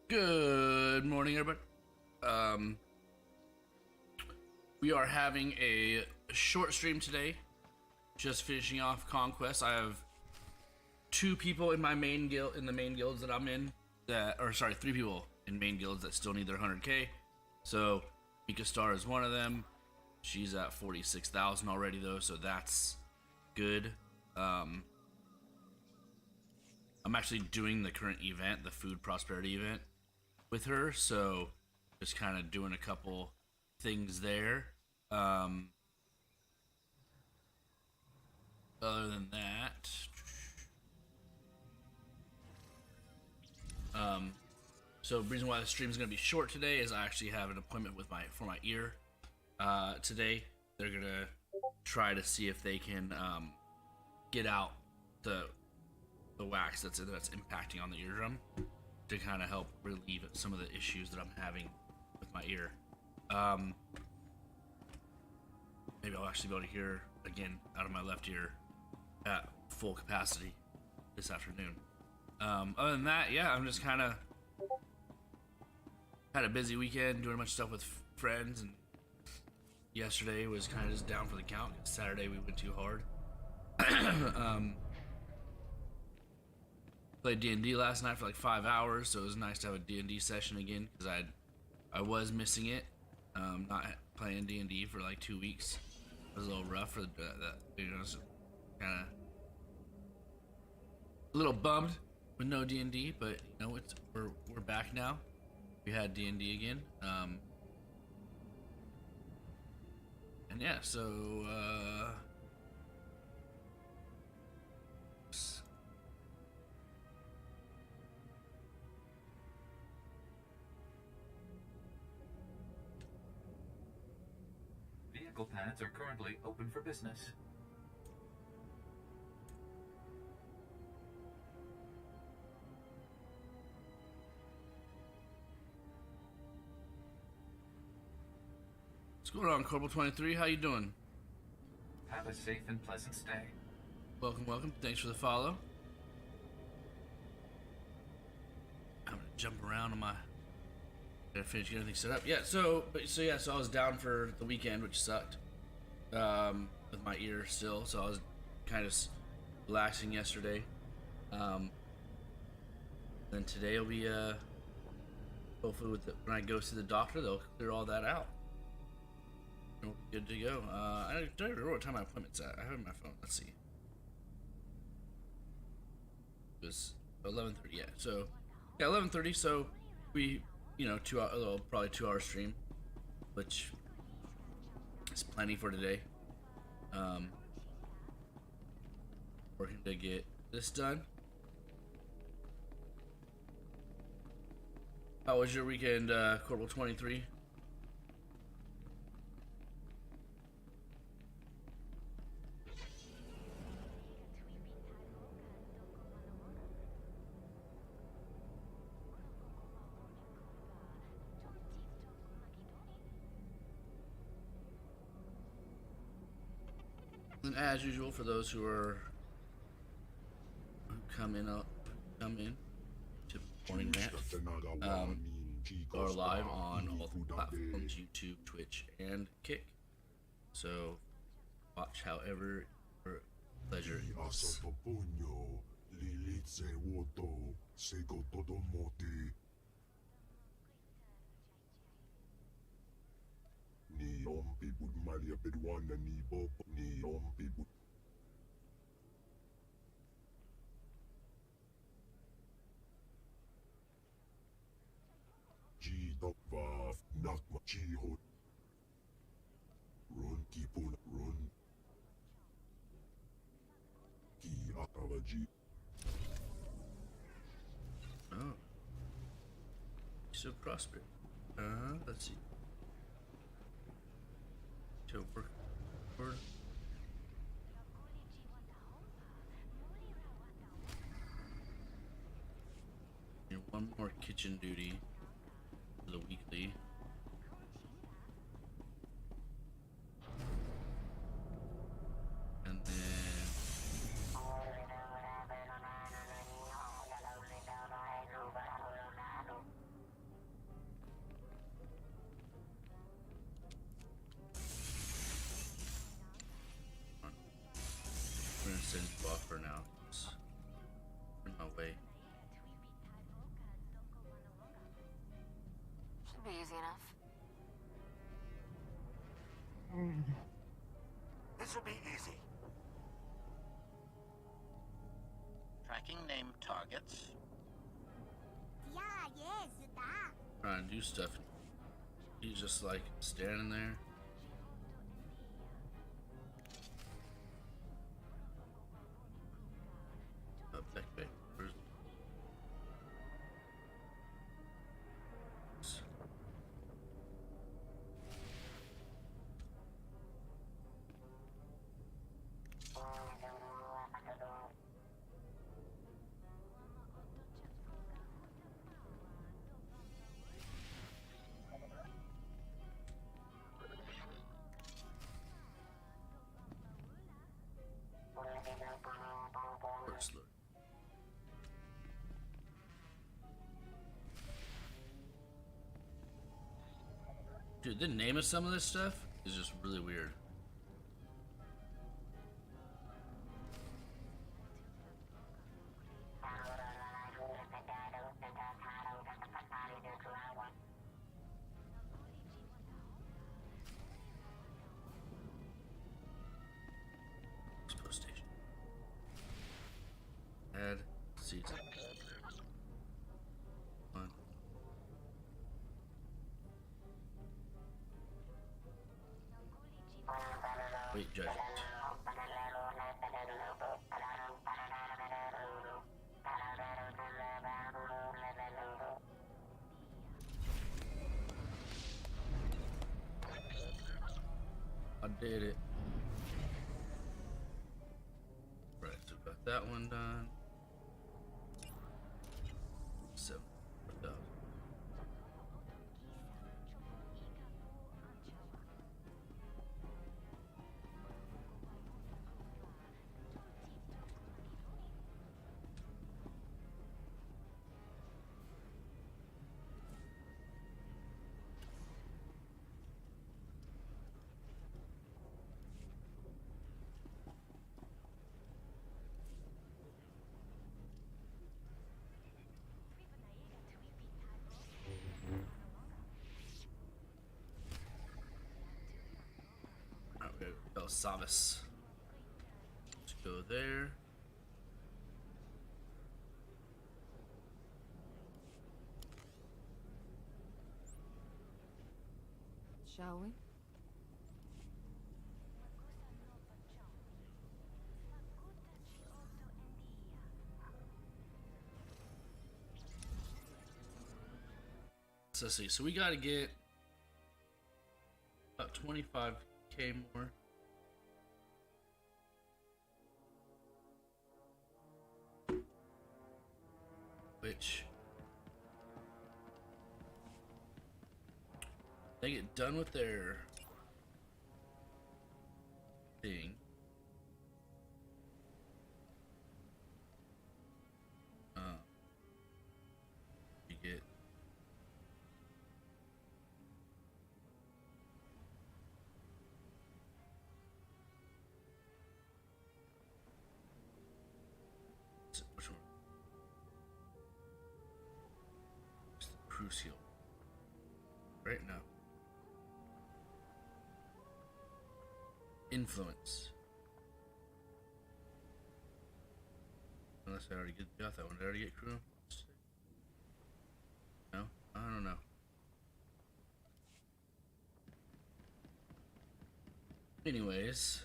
Good morning, everybody. Um, we are having a short stream today. Just finishing off conquest. I have two people in my main guild, in the main guilds that I'm in. Three people in main guilds that still need their 100k. So Mika Star is one of them. She's at 46,000 already though, so that's good. I'm actually doing the current event, the food prosperity event, with her, so just kind of doing a couple things there. Other than that, so the reason why the stream is going to be short today is I actually have an appointment with for my ear today. They're gonna try to see if they can get out the wax that's impacting on the eardrum to kind of help relieve some of the issues that I'm having with my ear. Maybe I'll actually be able to hear again out of my left ear at full capacity this afternoon. Other than that, yeah, I'm just kind of had a busy weekend doing a bunch of stuff with friends, and yesterday was kind of just down for the count. Saturday we went too hard. Played D&D last night for like 5 hours, so it was nice to have a D&D session again because I was missing it. Not playing D&D for like 2 weeks. It was a little rough for kind of a little bummed with no D&D, but you know we're back now. We had D&D again, and yeah, so Vehicle pads are currently open for business. what's going on, Corporal 23? How you doing? Have a safe and pleasant stay. Welcome. Thanks for the follow. I'm gonna jump around on my. Gotta finish getting everything set up. Yeah. So I was down for the weekend, which sucked. With my ear still, so I was kind of relaxing yesterday. Then today will be hopefully when I go see the doctor, they'll clear all that out. We'll be good to go. I don't remember what time my appointment's at. I have it on my phone. Let's see. It was 11:30. Yeah. So yeah, 11:30. So we, probably 2 hour stream, which is plenty for today. Working to get this done. How was your weekend, Corporal 23? And as usual, for those who come in to Morning Rant, are live on all the platforms: YouTube, Twitch, and Kick. So watch however your pleasure is. Ni ompi bud malia bedwana ni bob ni ompi bud G dok vaf nakma chi hot run kipun run ki atavaji. Oh, so prosper. Let's see. To work forward. One more kitchen duty for the weekly. And then way. Should be easy enough. This will be easy. Tracking named targets. Trying to do stuff. He's just like standing there. Back. Where's... Where's the... Dude, the name of some of this stuff is just really weird. Post station. Add season. One. Wait, judgment. I did it. Right, so got that one done. 7,000. Savis. Let's go there. Shall we? So let's see. So we got to get about 25k more. Which they get done with their thing. You get which one? Crucial. Right now. Influence. Unless I already got that one. Did I already get crew? No? I don't know. Anyways.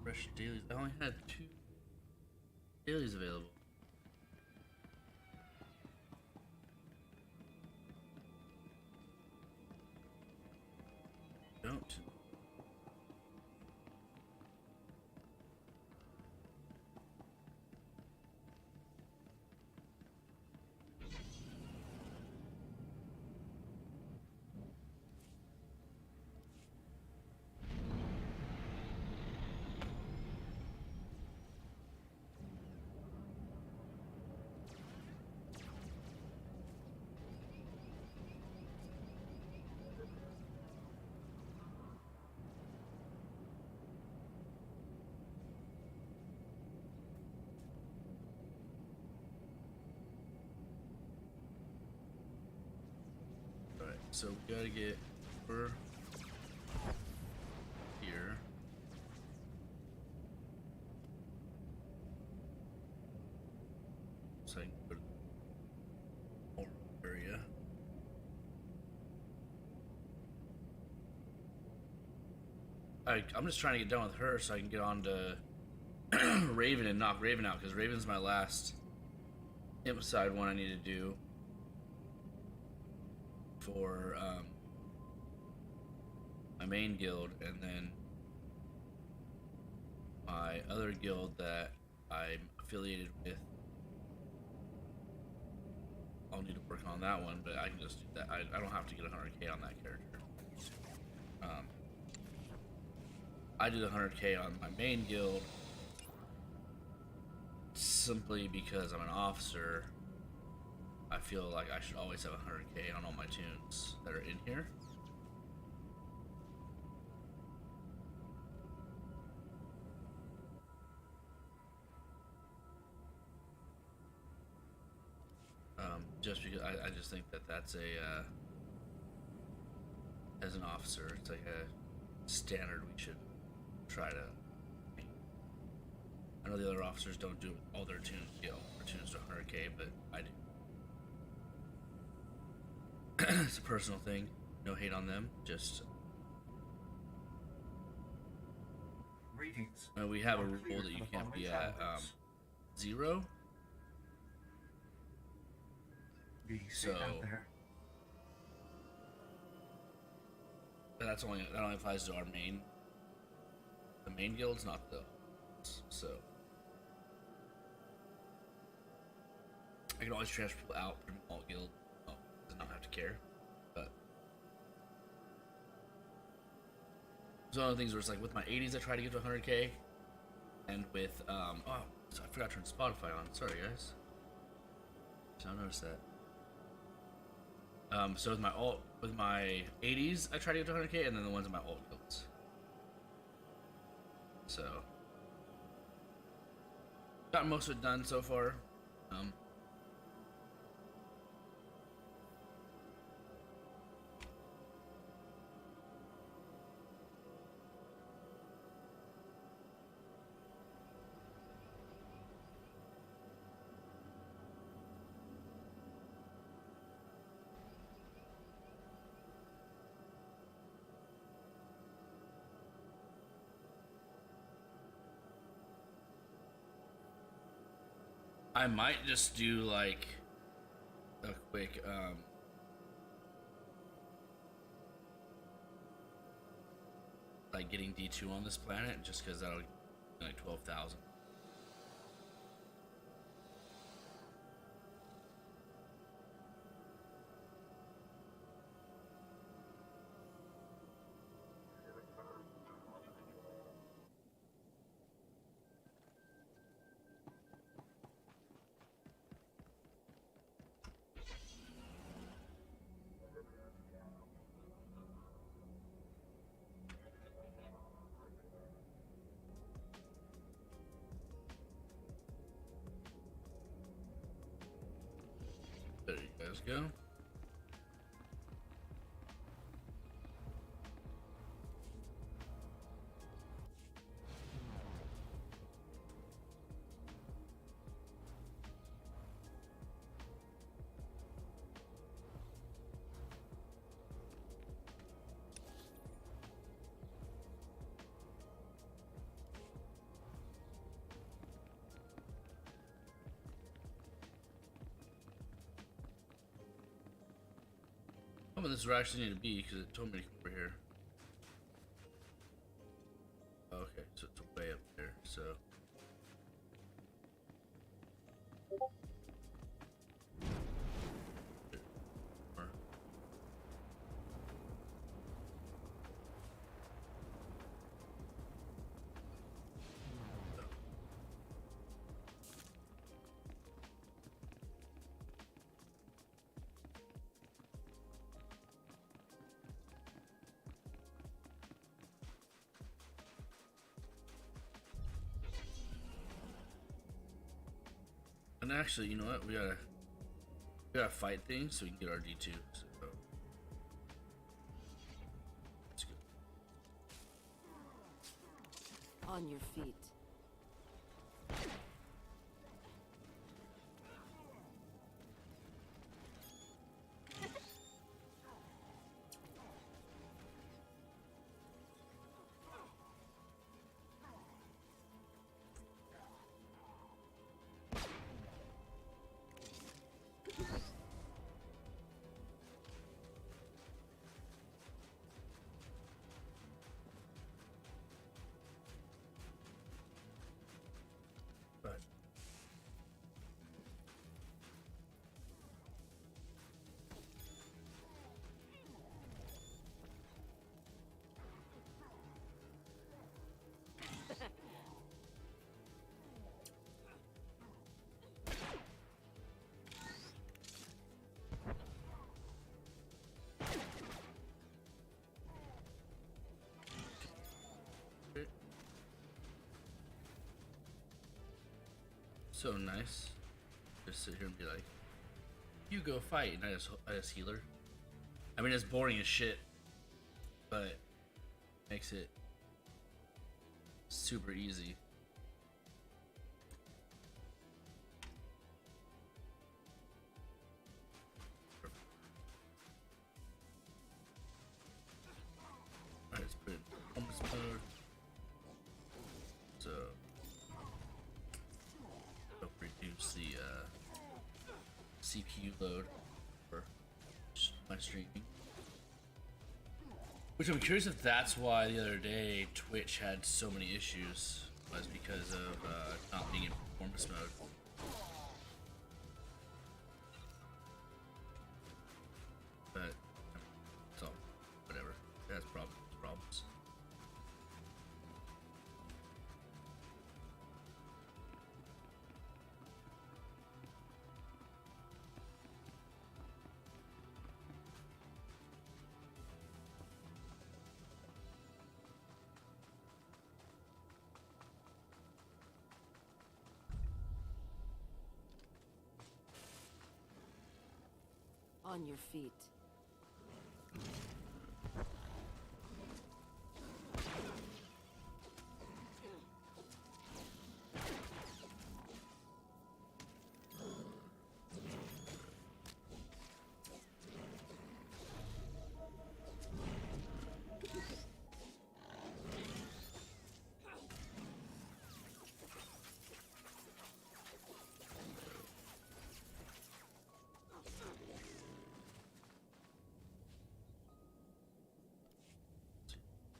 Fresh dailies. I only had 2 dailies available. Don't. So we gotta get over here. So I can go to the more area. I'm just trying to get done with her so I can get on to Raven and knock Raven out, because Raven's my last imp side one I need to do for my main guild, and then my other guild that I'm affiliated with. I'll need to work on that one, but I can just do that. I don't have to get 100k on that character. I do the 100k on my main guild simply because I'm an officer. I feel like I should always have 100k on all my tunes that are in here. Just because I just think that that's a as an officer, it's like a standard we should try to meet. I know the other officers don't do all their tunes, get all their tunes to 100k, but I do. It's a personal thing. No hate on them. Just Greetings. we have a All clear rule that for you the can't following be at travelers. 0. Be safe So- out there. But that only applies to our main. The main guilds, not the. So I can always transfer people out from alt guild. Does not have to care. But it's one of the things where it's like with my 80s, I try to get to 100k, and with oh, so I forgot to turn Spotify on. Sorry guys. So I noticed that. So with my 80s, I try to get to 100k, and then the ones in my alt guilds. So got most of it done so far. I might just do like a quick like getting D2 on this planet, just because that'll be like 12,000. There you guys go. Some of this is where I actually need to be because it told me to come over here. Okay, so it's way up there, so. And actually, you know what? We gotta fight things so we can get our D2. So On your feet. But so nice. Just sit here and be like, "You go fight," and I just heal her. I mean, it's boring as shit, but makes it super easy. Alright, let's put it in performance mode. So help reduce the CPU load for my streaming. Which I'm curious if that's why the other day Twitch had so many issues, was because of not being in performance mode. But it's all whatever. It has problems. On your feet.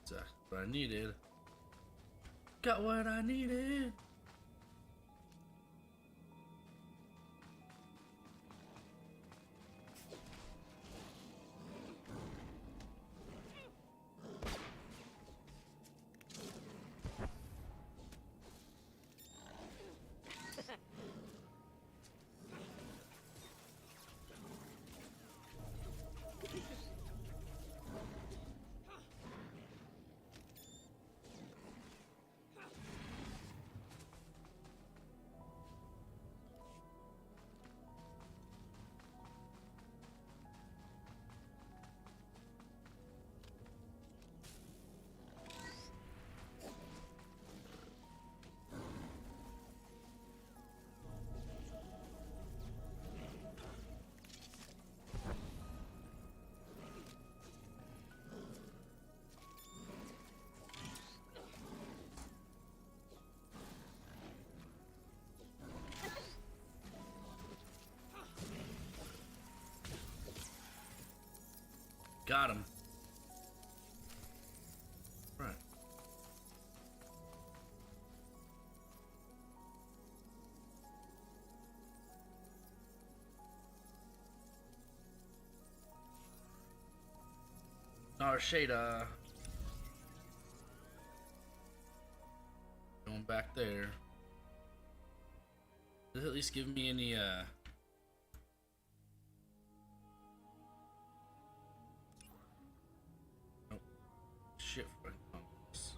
Exactly what I needed. Got what I needed. Got him. Right. Narshada. Going back there. Does it at least give me any nope. Shit for conquest.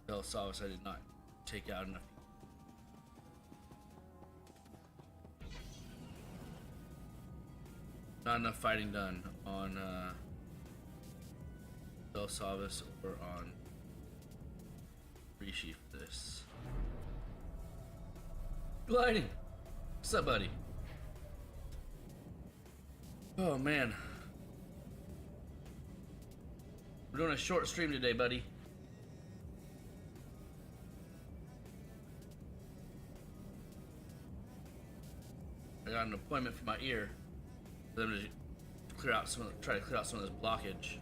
Belisavus, I did not take out enough. Not enough fighting done on Bell Savis or on Rishi for this. Gliding! What's up, buddy? Oh man. We're doing a short stream today, buddy. I got an appointment for my ear. For them to clear out try to clear out some of this blockage.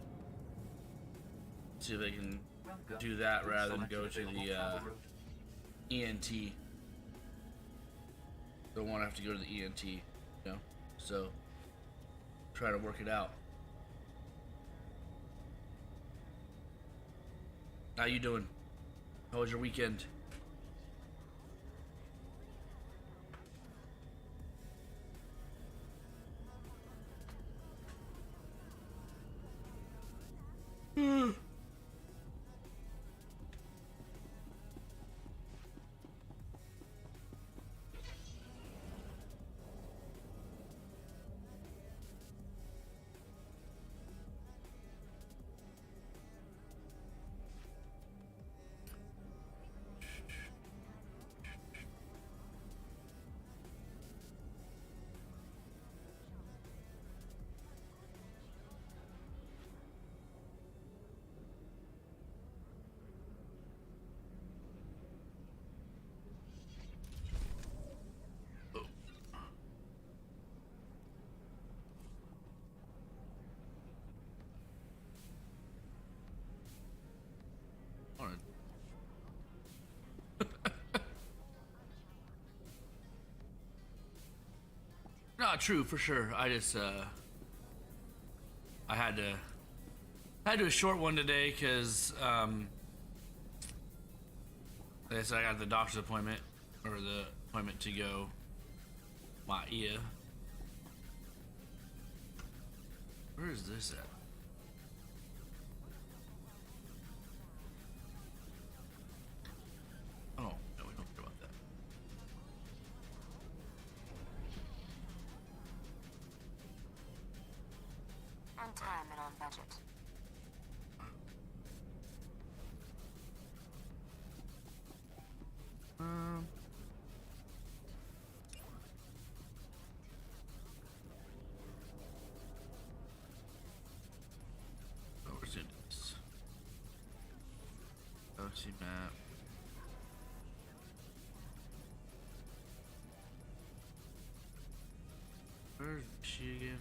See if they can do that rather than go to the ENT. Don't want to have to go to the ENT, you know? So, try to work it out. How you doing? How was your weekend? Not true for sure. I just I had to do a short one today because like I said, I got the doctor's appointment or the appointment to go my ear. Where is this at? Oh, no, we don't care about that. On time and on budget. Oh, where's this? Galaxy map. Where's she again?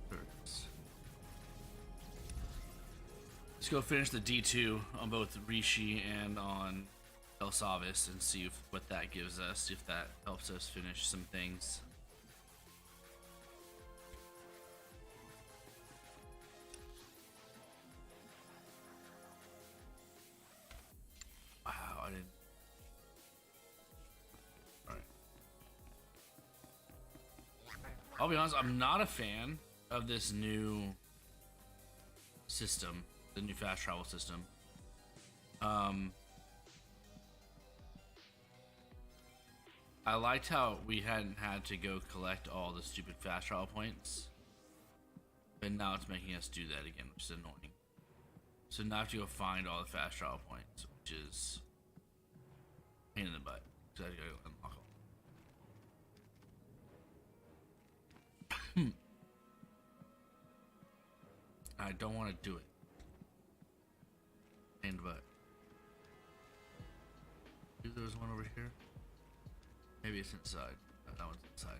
There it is. Let's go finish the D2 on both Rishi and on El Savis and see what that gives us, if that helps us finish some things. Wow, I didn't. Alright. I'll be honest, I'm not a fan of this new system, the new fast travel system. I liked how we hadn't had to go collect all the stupid fast travel points, but now it's making us do that again, which is annoying. So now I have to go find all the fast travel points, which is a pain in the butt, because I have to go unlock them. I don't want to do it. Pain in the butt. Maybe there was one over here. Maybe it's inside. No, that one's inside.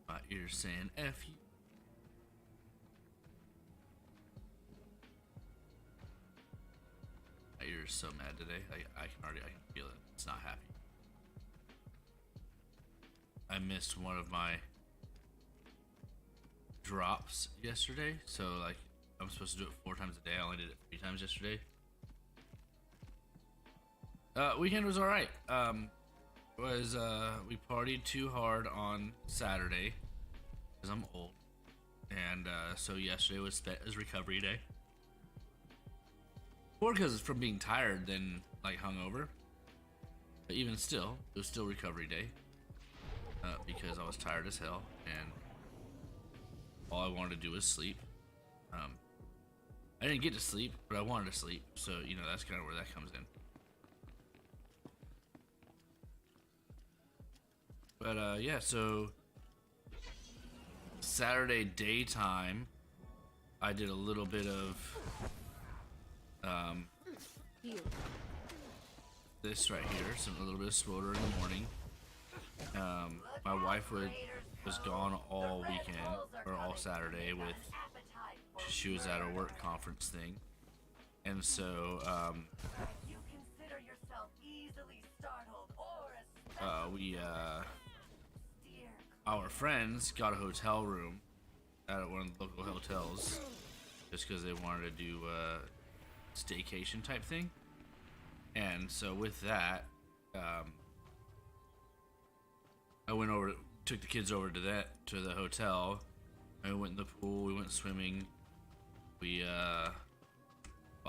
My ear's saying F you. My ear's so mad today. I can feel it. It's not happy. I missed one of my drops yesterday, so like I'm supposed to do it 4 times a day. I only did it 3 times yesterday. Weekend was alright. was we partied too hard on Saturday because I'm old, and so yesterday was spent as recovery day. More because it's from being tired than like hungover, but even still, it was still recovery day because I was tired as hell and all I wanted to do was sleep. I didn't get to sleep, but I wanted to sleep, so you know that's kind of where that comes in. But yeah, so Saturday daytime, I did a little bit of this right here, a little bit of Swoder in the morning. My wife was gone all weekend or all Saturday with she was at a work conference thing, and so we our friends got a hotel room at one of the local hotels just because they wanted to do a staycation type thing. And so with that, I went over, took the kids over to the hotel. I went in the pool. We went swimming. Well,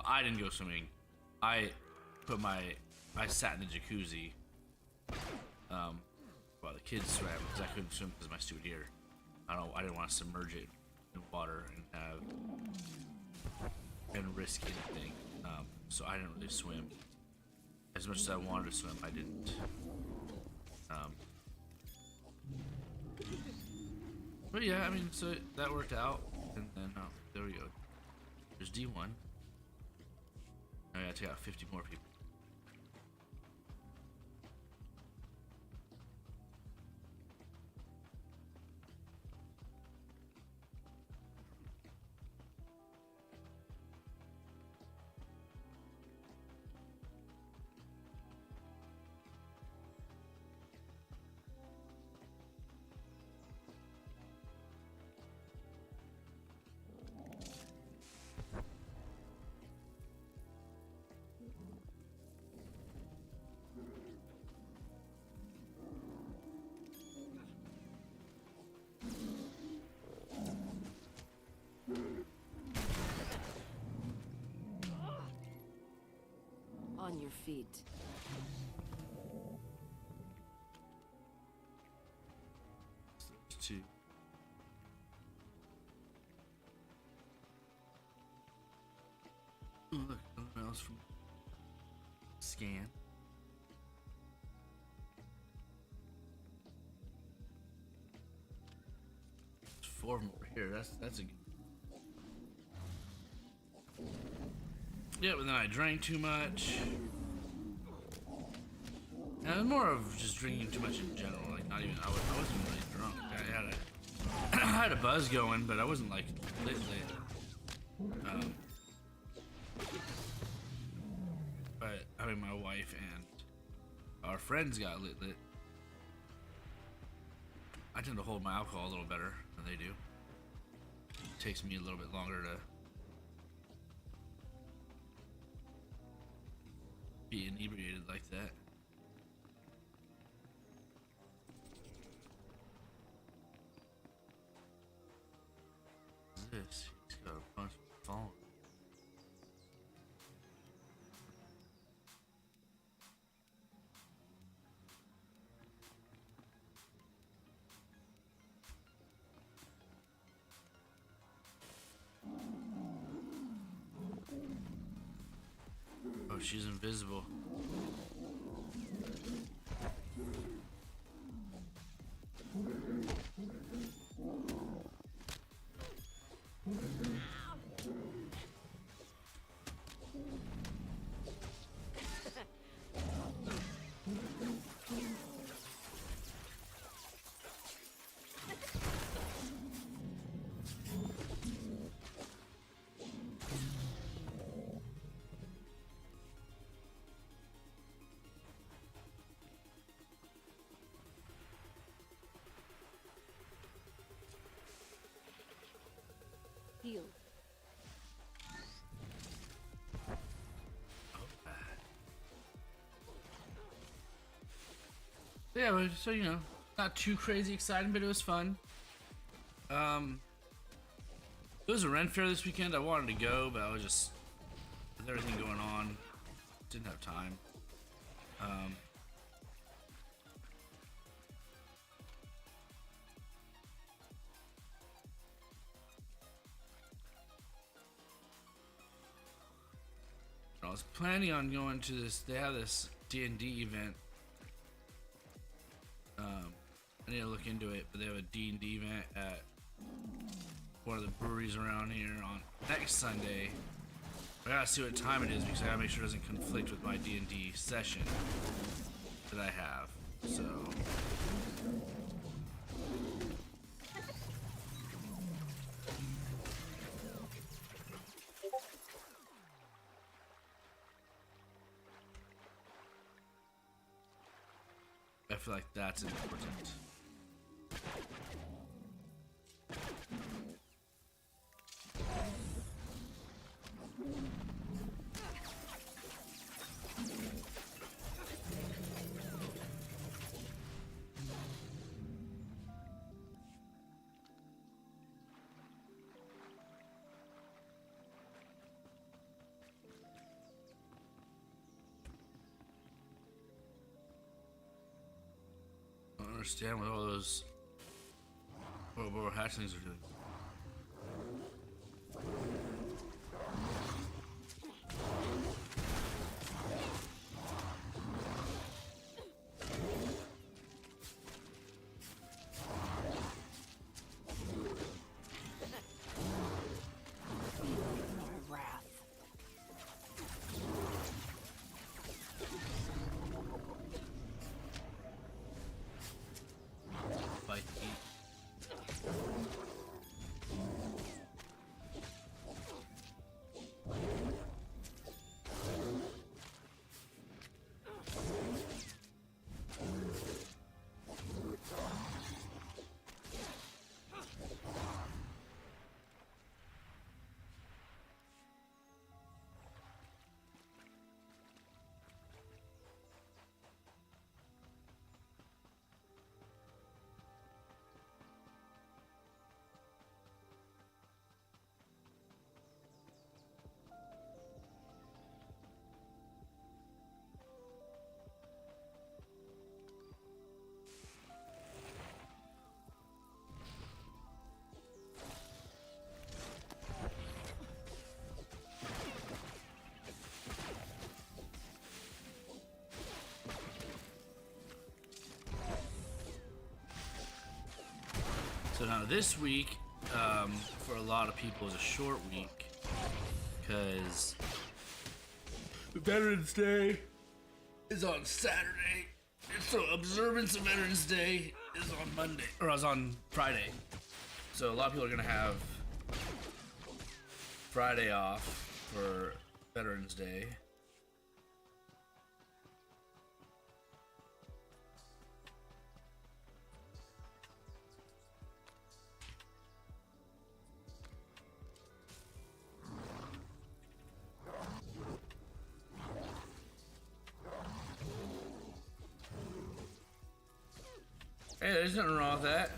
I didn't go swimming. I sat in the jacuzzi. While the kids swam because I couldn't swim because of my stupid ear. I didn't want to submerge it in water and risk anything. So I didn't really swim. As much as I wanted to swim, I didn't. But yeah, I mean, so that worked out, and then there we go. There's D1. I gotta take out 50 more people. On your feet. Two. Ooh, look, something else from scan. There's 4 of them over here. That's a good. Yeah, but then I drank too much. And it was more of just drinking too much in general. Like, not even, I wasn't really drunk. I had a buzz going, but I wasn't like lit. But I mean, my wife and our friends got lit. I tend to hold my alcohol a little better than they do. It takes me a little bit longer to be inebriated like that. What's this? He's got a bunch of phones. Oh, she's invisible. Yeah, so you know, not too crazy exciting, but it was fun. It was a Ren Fair this weekend. I wanted to go, but I was just with everything going on, didn't have time. I was planning on going to this. They have this D&D event. I need to look into it, but they have a D&D event at one of the breweries around here on next Sunday. I gotta see what time it is because I gotta make sure it doesn't conflict with my D&D session that I have. So. I feel like that's important. I don't understand what all those what hatchlings are doing. My wrath. Fight eat. So now this week, for a lot of people, is a short week because Veterans Day is on Saturday. So observance of Veterans Day is on Monday, or is on Friday. So a lot of people are gonna have Friday off for Veterans Day. Hey, there's nothing wrong with that.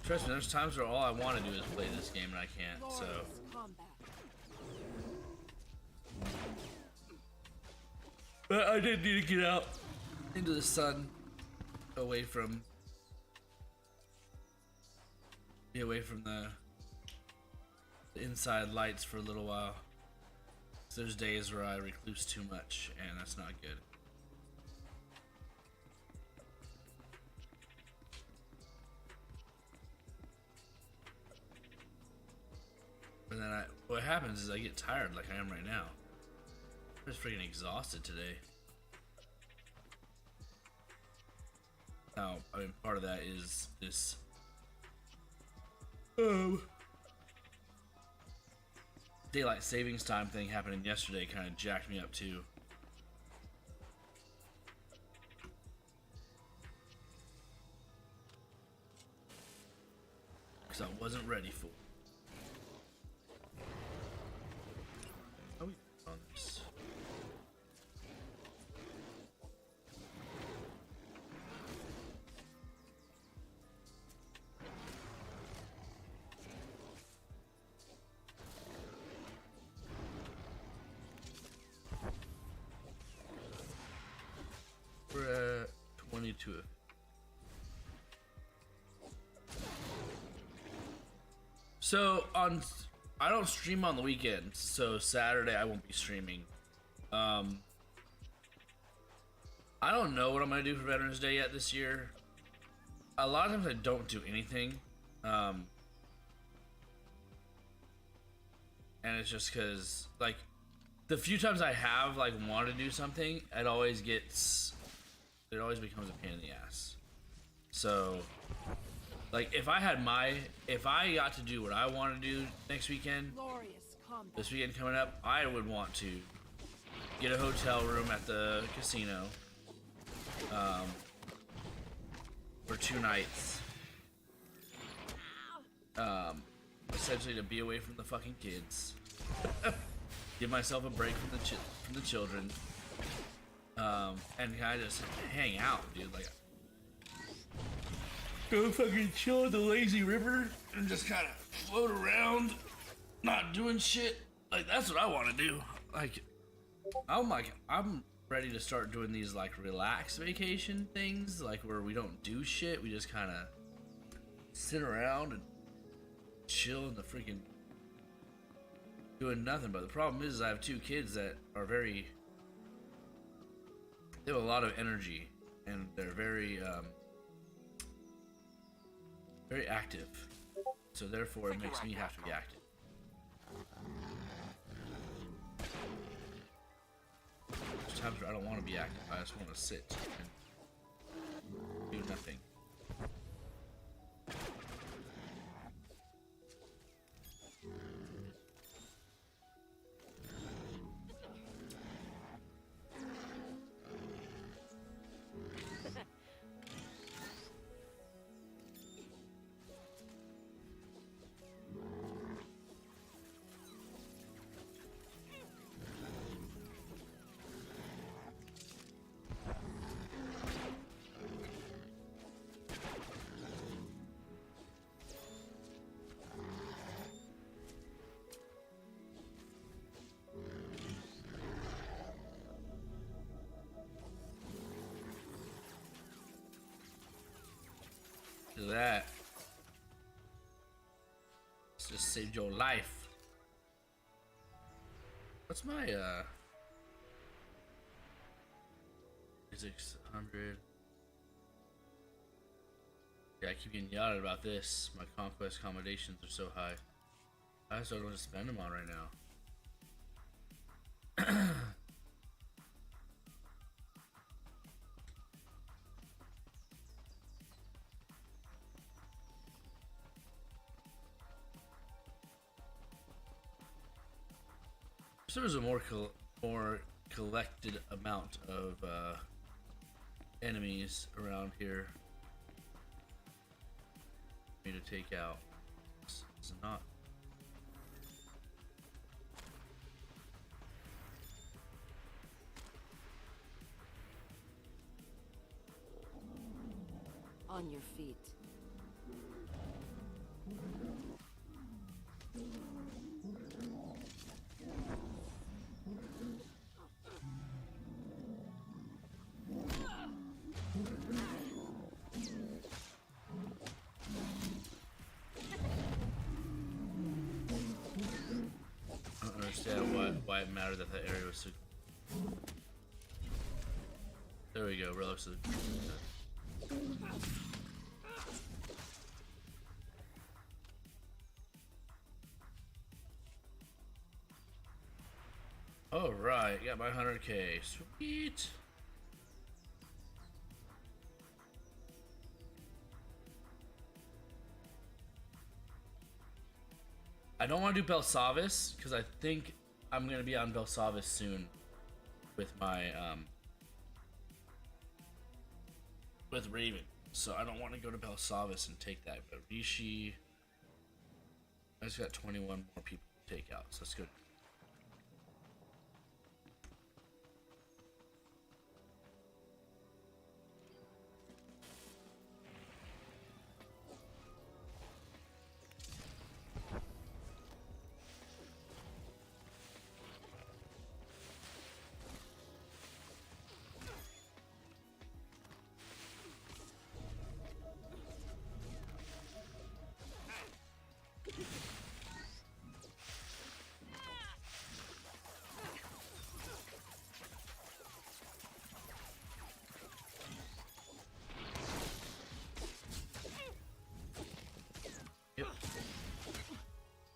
Trust me, there's times where all I want to do is play this game and I can't, so. Combat. But I did need to get out into the sun, away from the inside lights for a little while. So there's days where I recluse too much, and that's not good. And then what happens is I get tired like I am right now. I'm just freaking exhausted today. Now, I mean, part of that is this daylight savings time thing happening yesterday kind of jacked me up too. Because I wasn't ready for it. How are we on this? to it. So I don't stream on the weekends, so Saturday I won't be streaming. I don't know what I'm gonna do for Veterans Day yet this year. A lot of times I don't do anything, and it's just because like the few times I have like wanted to do something, it always becomes a pain in the ass. So like if I got to do what I want to do next weekend, this weekend coming up, I would want to get a hotel room at the casino for 2 nights. Essentially to be away from the fucking kids. Give myself a break from the children. And kind of just hang out, dude. Like, go fucking chill at the lazy river and just kind of float around, not doing shit. Like, that's what I want to do. Like, I'm ready to start doing these like relax vacation things, like where we don't do shit. We just kind of sit around and chill in the freaking doing nothing. But the problem is I have 2 kids that are they have a lot of energy and they're very active, so therefore it makes me have to be active. There's times where I don't want to be active. I just want to sit and do nothing. Look at that. This just saved your life. What's my 600? Yeah, I keep getting yelled at about this. My conquest accommodations are so high. I just don't know what to spend them on right now. There was a more collected amount of enemies around here for me to take out. It's not. On your feet. Why it mattered that that area was so. There we go. Relics of the. All right, got my 100K. Sweet. I don't want to do Belsavis because I think I'm gonna be on Belsavis soon with my with Raven, so I don't want to go to Belsavis and take that. But Rishi, I just got 21 more people to take out, so that's good.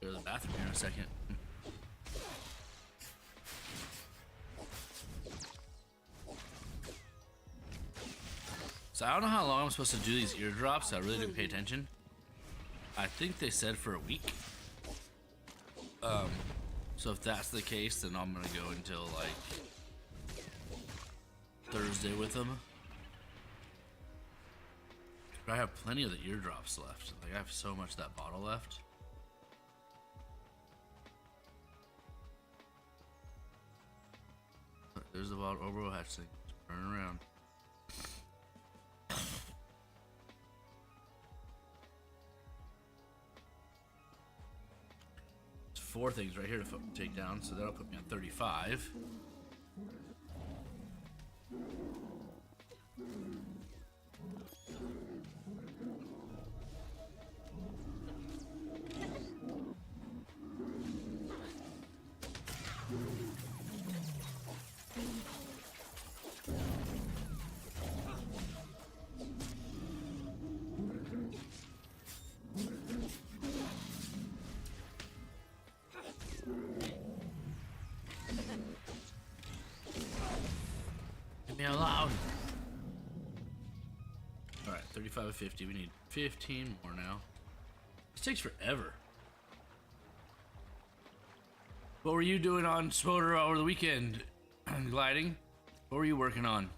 go to the bathroom here in a second. So I don't know how long I'm supposed to do these eardrops. I really didn't pay attention. I think they said for a week. So if that's the case, then I'm gonna go until like Thursday with them. But I have plenty of the eardrops left. Like I have so much of that bottle left. There's the wild Orbo hatch thing. Just burning around. There's 4 things right here to take down, so that'll put me on 35. Me alone. Alright, 35 of 50. We need 15 more now. This takes forever. What were you doing on Spoder over the weekend? Gliding? What were you working on?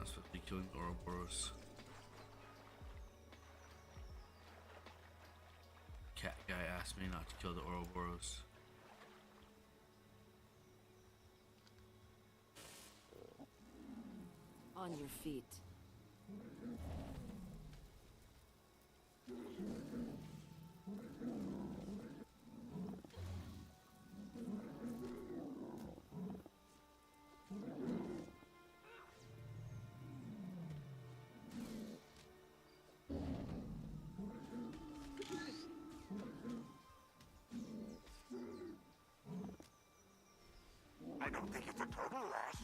I'm supposed to be killing Ouroboros. Cat guy asked me not to kill the Ouroboros. On your feet. I don't think it's a total loss.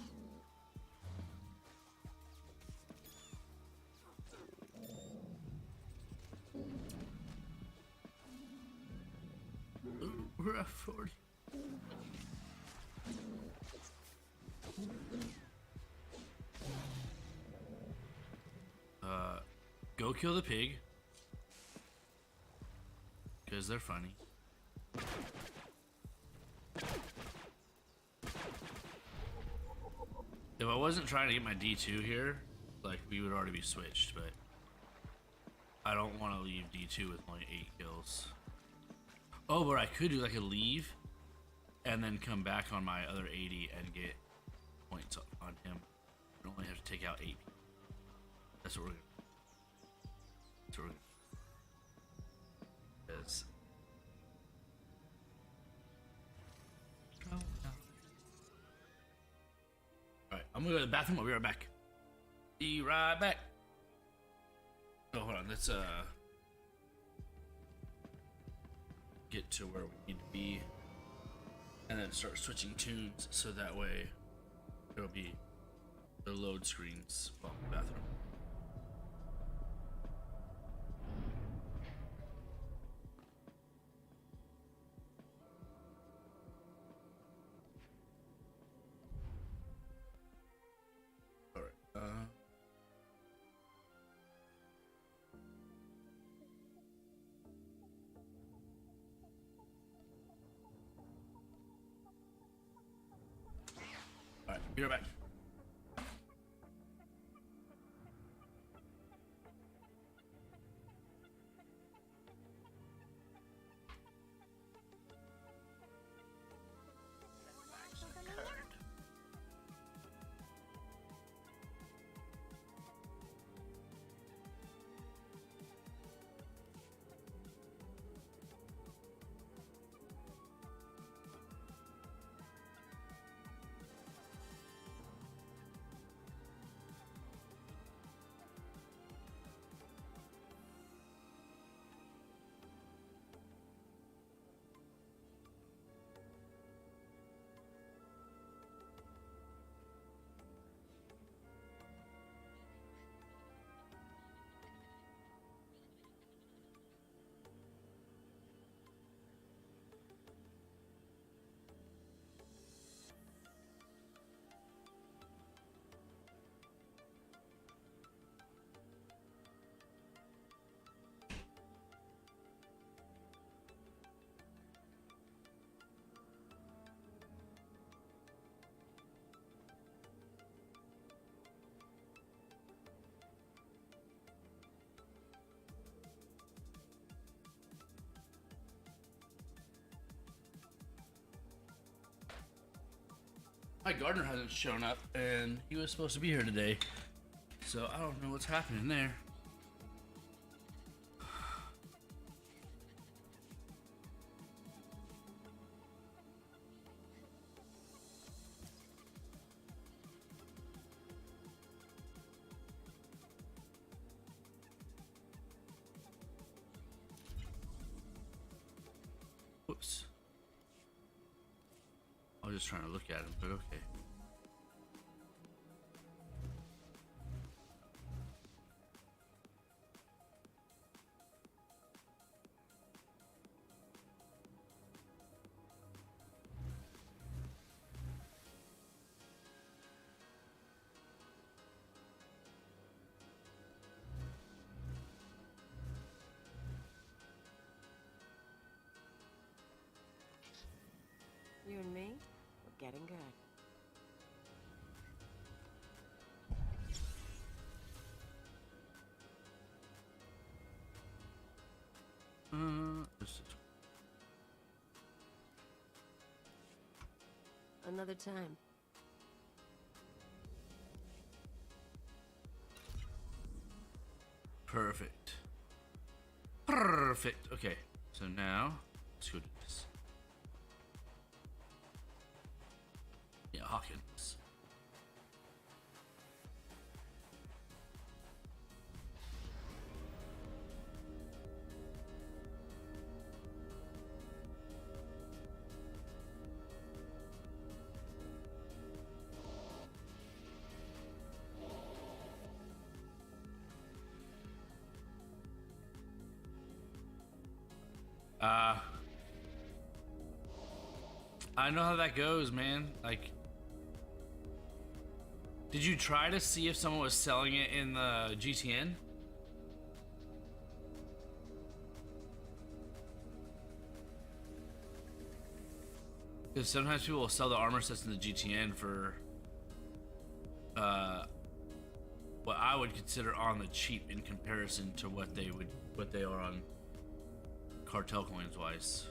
Ooh, we're at 40. Go kill the pig. Because they're funny. If I wasn't trying to get my D2 here, like we would already be switched, but I don't want to leave D2 with only 8 kills. Oh, but I could do like a leave and then come back on my other 80 and get points on him. I only have to take out 8. That's what we're gonna do. That's what we're gonna do. Yes. Alright, I'm gonna go to the bathroom. I'll be right back. Be right back. Oh, hold on. Let's get to where we need to be and then start switching tunes so that way it'll be the load screens while I'm in the bathroom. Alright, be right back. My gardener hasn't shown up, and he was supposed to be here today. So I don't know what's happening there. Whoops. I was just trying to look at him, but okay. You and me, we're getting good. This is Another time. perfect. Perfect. Okay, so now let's go do this. Yeah, Hawkins. I know how that goes, man. Like, did you try to see if someone was selling it in the GTN? Because sometimes people will sell the armor sets in the GTN for what I would consider on the cheap in comparison to what they are on cartel coins wise.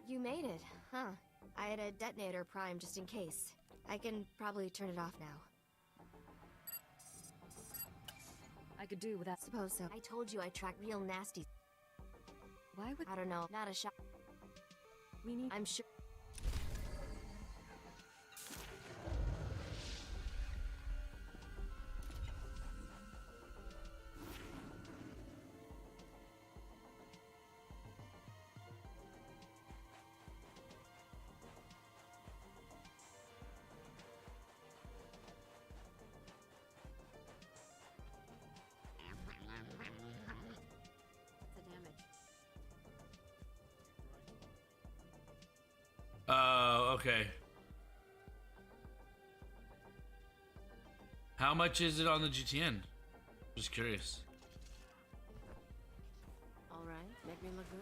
You made it, huh? I had a detonator primed just in case. I can probably turn it off now. I could do without. Suppose so. I told you I track real nasty. Why would I don't know. Not a shot. we need? I'm sure. The damage. Oh, okay. How much is it on the GTN? Just curious. All right, make me look good.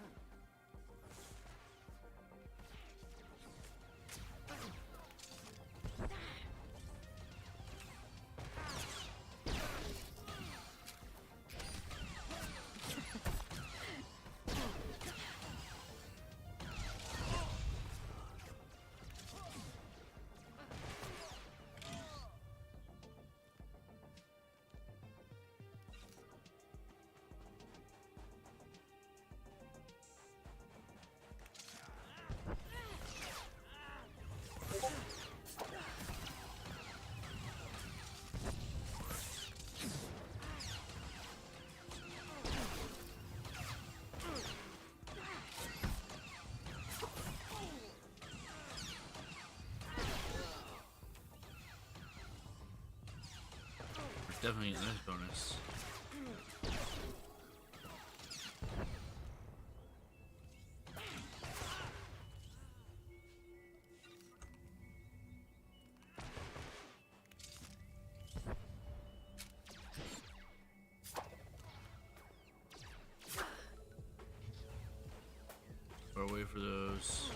Definitely getting this bonus. away for those.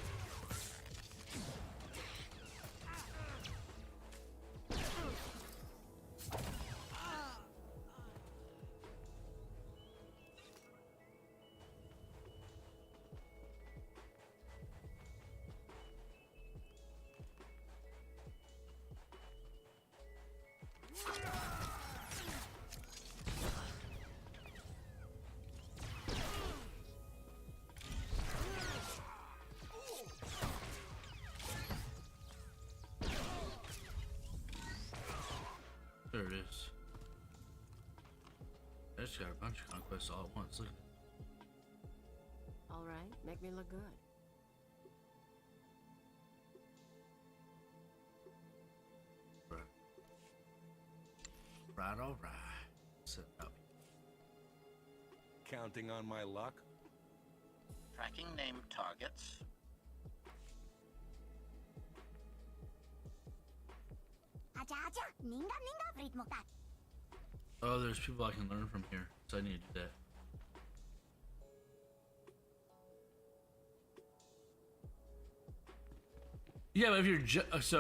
There it is. I just got a bunch of conquests all at once. Look at that. All right, make me look good. Right, all right. Set up. Counting on my luck? Tracking name targets. Oh, there's people I can learn from here, so I need to do that. Yeah, but if you're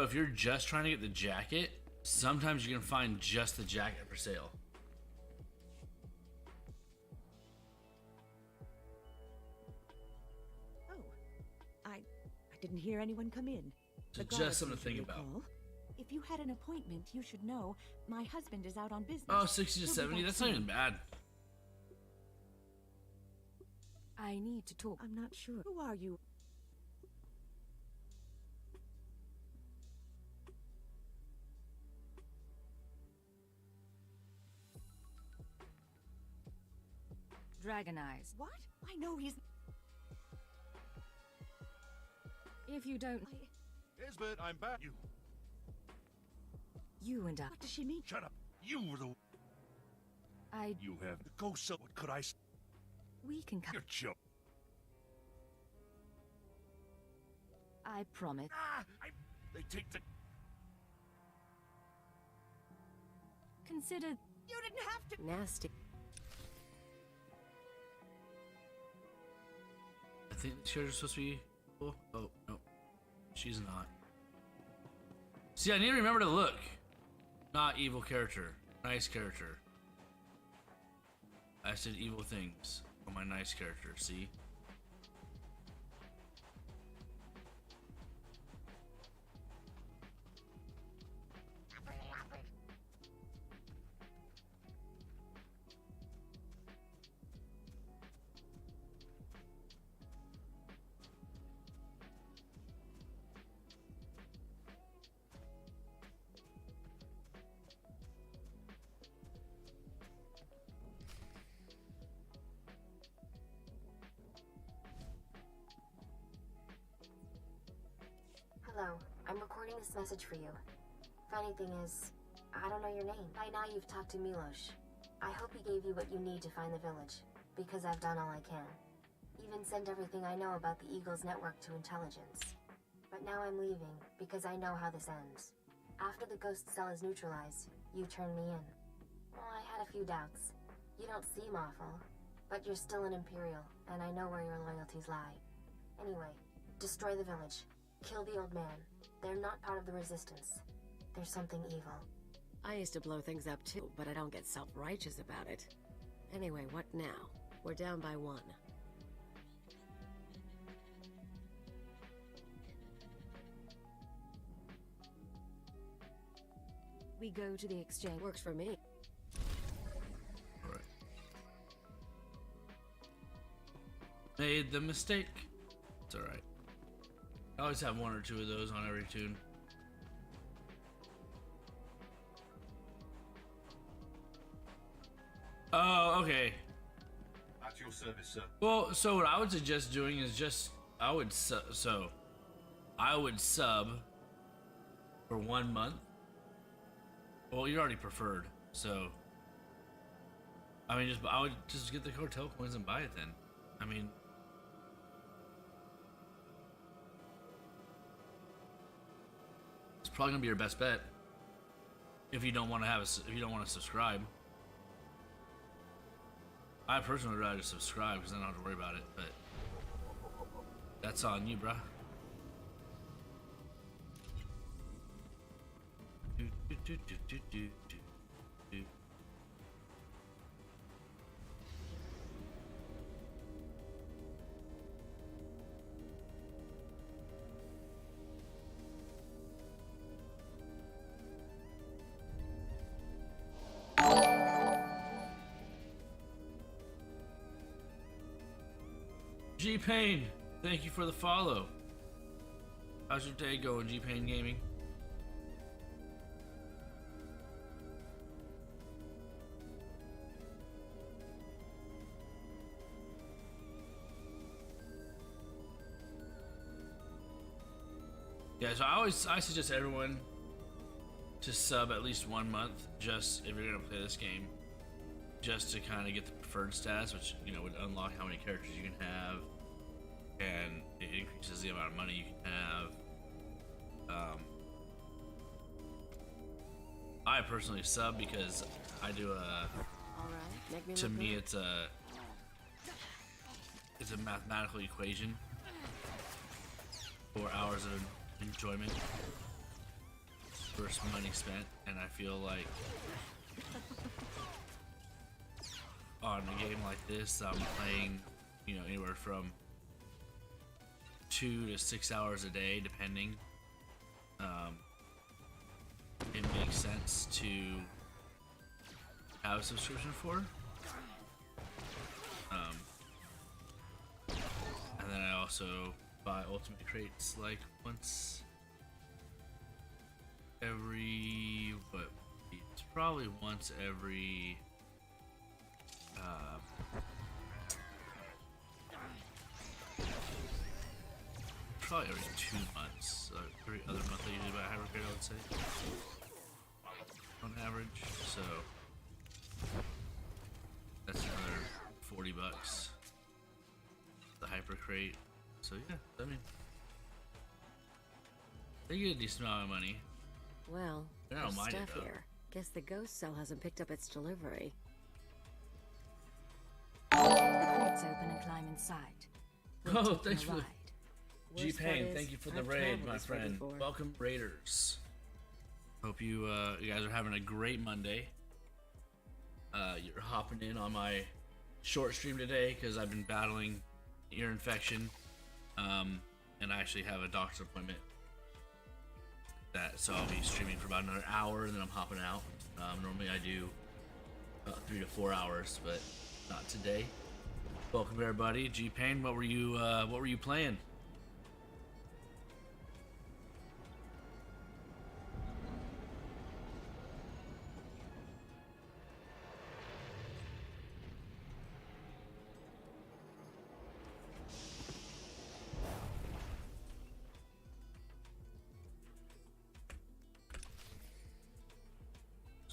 if you're just trying to get the jacket, sometimes you can find just the jacket for sale. Oh, I didn't hear anyone come in. So The just guards something to think usually about. call. If you had an appointment, you should know. My husband is out on business. Oh, 60 to He'll be 70, back that's not soon. even bad. I need to talk. I'm not sure. Who are you? Dragon Eyes. What? I know he's. If you don't, Isbeth, I'm back. you and What does she mean? Shut up. You were the. I. You have to go. So what could I? We can come. You're chill. I promise. They take the. Consider. You didn't have to. Nasty. I think this character's supposed to be cool. Oh, no. She's not. See, I need to remember to look. Not evil character. Nice character. I said evil things on my nice character, see? Hello, I'm recording this message for you. Funny thing is, I don't know your name. By now you've talked to Milos. I hope he gave you what you need to find the village, because I've done all I can. Even sent everything I know about the Eagle's network to intelligence. But now I'm leaving, because I know how this ends. After the ghost cell is neutralized, you turn me in. Well, I had a few doubts. You don't seem awful, but you're still an Imperial, and I know where your loyalties lie. Anyway, destroy the village. Kill the old man. They're not part of the resistance. There's something evil. I used to blow things up too, but I don't get self-righteous about it. Anyway, what now? We're down by 1. We go to the exchange. Works for me. Alright. Made the mistake. It's alright. I always have 1 or 2 of those on every tune. Oh, okay. At your service, sir. Well, so what I would suggest doing is just I would sub for 1 month. Well, you're already preferred, so I mean, I would just get the cartel coins and buy it then. I mean, it's probably gonna be your best bet if you don't want to if you don't want to subscribe. I personally would rather subscribe because then I don't have to worry about it. But That's on you, bruh. Do, do, do, do, do, do, do. G-Pain, thank you for the follow. How's your day going, G-Pain Gaming? Yeah, so I suggest everyone to sub at least 1 month, just if you're gonna play this game, just to kind of get the preferred status, which, you know, would unlock how many characters you can have, and it increases the amount of money you can have. I personally sub because I do a. To me, it's a mathematical equation for hours of enjoyment versus money spent, and I feel like on a game like this, I'm playing, you know, anywhere from 2 to 6 hours a day, depending. It makes sense to have a subscription for. And then I also buy Ultimate Crates like once every, it's probably once every probably every 2 months. Every other month I usually buy a hypercrate, I would say, on average. So that's another $40. The hypercrate. So yeah, I mean, they get a decent amount of money. Well, I don't there's mind it, stuff though. here. Guess the ghost cell hasn't picked up its delivery. The crate's open and climb inside. We're Oh, taking thanks a for the ride. Worst part G-Pain, is, thank you for the I've raid, traveled my this way friend. before. Welcome, Raiders. Hope you guys are having a great Monday. You're hopping in on my short stream today because I've been battling ear infection, and I actually have a doctor's appointment. So I'll be streaming for about another hour, and then I'm hopping out. Normally I do about 3 to 4 hours, but not today. Welcome everybody. G-Pain, what were you playing?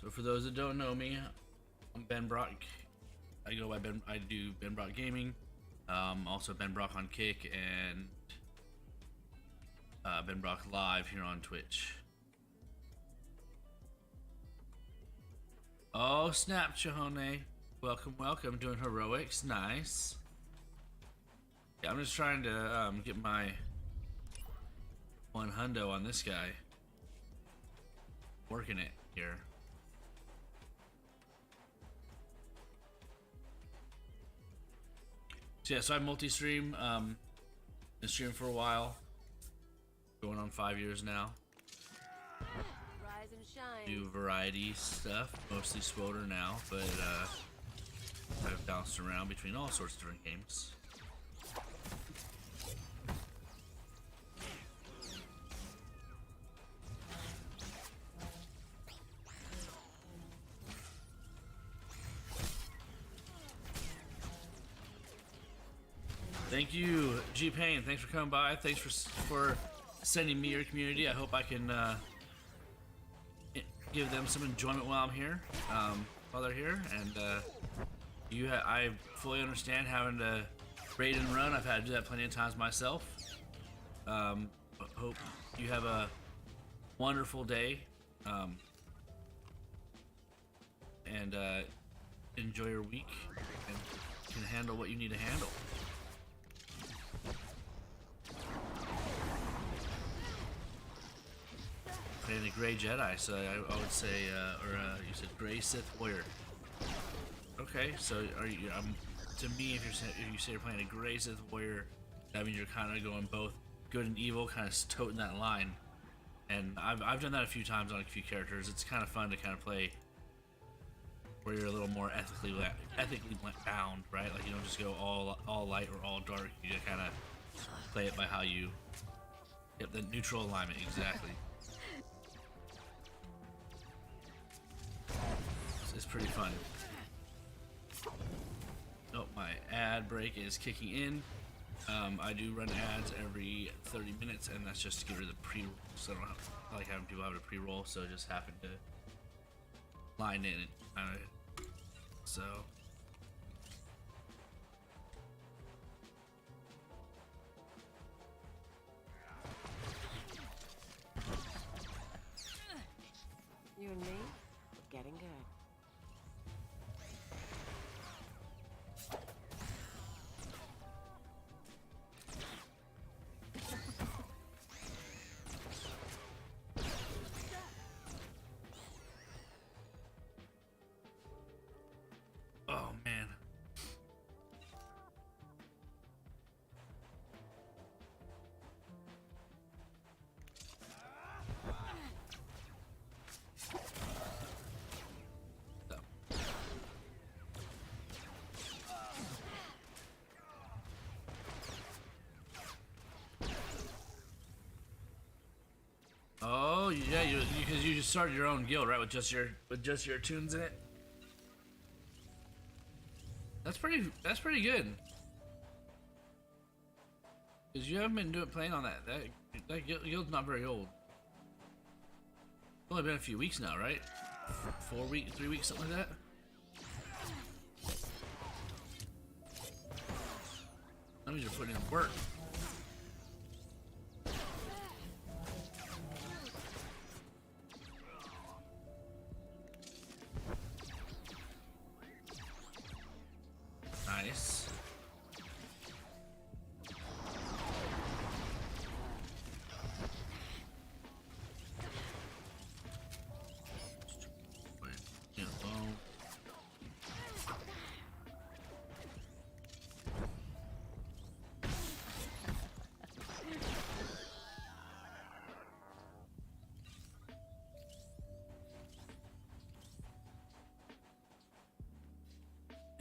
So for those that don't know me, I'm Ben Brock. I go by Ben. I do Ben Brock Gaming. Also Ben Brock on Kick and Ben Brock Live here on Twitch. Oh snap, Chahone! Welcome, welcome. Doing heroics, nice. Yeah, I'm just trying to get my 1 hundo on this guy. Working it here. So yeah, so I multi-stream, been streaming for a while, going on 5 years now. Rise and shine. Do variety stuff, mostly Swoder now, but I've bounced around between all sorts of different games. Thank you, G-Pain. Thanks for coming by. Thanks for sending me your community. I hope I can give them some enjoyment while I'm here, while they're here. And I fully understand having to raid and run. I've had to do that plenty of times myself. Hope you have a wonderful day, and enjoy your week and can handle what you need to handle. playing a Gray Jedi, so I would say, you said Gray Sith Warrior. Okay, so are you? To me, if you say you're playing a Gray Sith Warrior, that means you're kind of going both good and evil, kind of toting that line. And I've done that a few times on a few characters. It's kind of fun to kind of play where you're a little more ethically bound, right? Like you don't just go all light or all dark. You just kind of play it by how you. Yep, the neutral alignment, exactly. It's pretty fun. Oh, my ad break is kicking in. I do run ads every 30 minutes, and that's just to get rid of the pre-roll. So I don't like having people have a pre-roll, so it just happened to line in it. So. You and me, we're getting good. Oh man. Oh yeah, because you just started your own guild, right? With just your tunes in it. That's pretty good. Because you haven't been playing on that guild's not very old. It's only been a few weeks now, right? 4 weeks, 3 weeks, something like that. That means you're putting in work. Nice.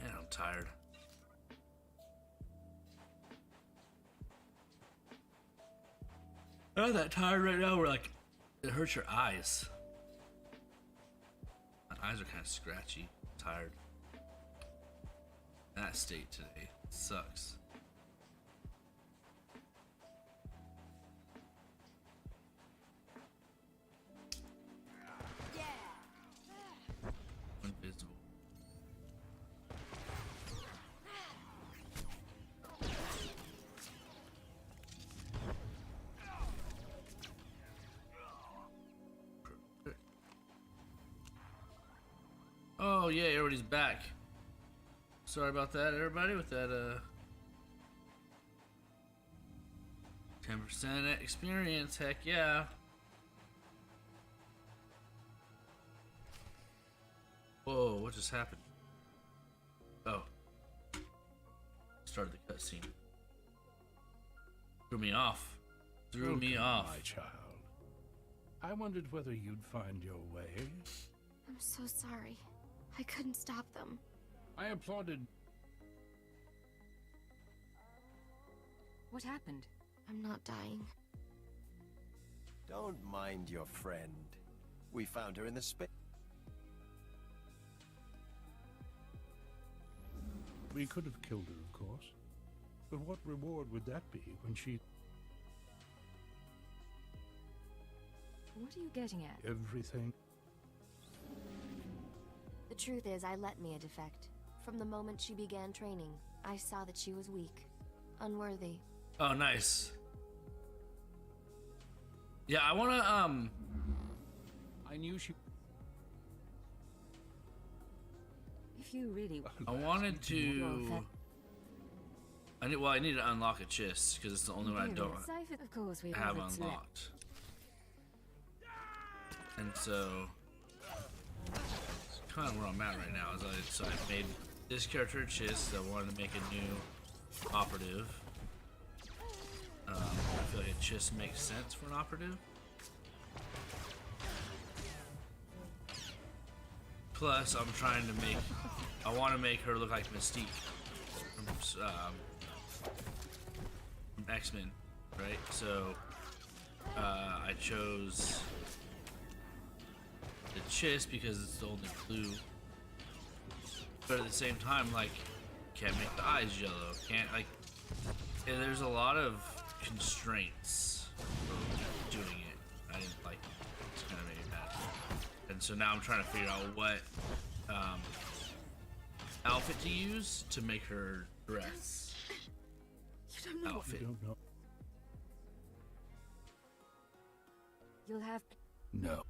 Man, I'm tired. I'm not that tired right now. We're like, it hurts your eyes. My eyes are kind of scratchy, tired. That state today sucks. Invisible. Oh yeah, everybody's back. Sorry about that, everybody, with that 10% experience. Heck yeah. Whoa, what just happened? Oh, started the cutscene. Threw me off. Threw me off. My child. I wondered whether you'd find your way. I'm so sorry. I couldn't stop them. I applauded. What happened? I'm not dying. Don't mind your friend. We found her in the space. We could have killed her, of course. But what reward would that be when she... What are you getting at? Everything. The truth is, I let Mia defect. From the moment she began training, I saw that she was weak, unworthy. Oh, nice. Yeah, I wanna, I knew she... If you really... I wanted to... I need to unlock a chest, because it's the only one I don't Of course we have what's left. unlocked. And so, it's kind of where I'm at right now. So I made this character Chiss. I wanted to make a new operative. I feel like a Chiss makes sense for an operative. Plus, I'm trying to make. I want to make her look like Mystique from X-Men, right? So I chose the Chiss because it's the only blue. But at the same time, like, can't make the eyes yellow. Can't, like, and there's a lot of constraints for doing it. I didn't like it. It's kind of made me mad. And so now I'm trying to figure out what outfit to use to make her dress. You don't know. Outfit. You don't know. You'll have. No.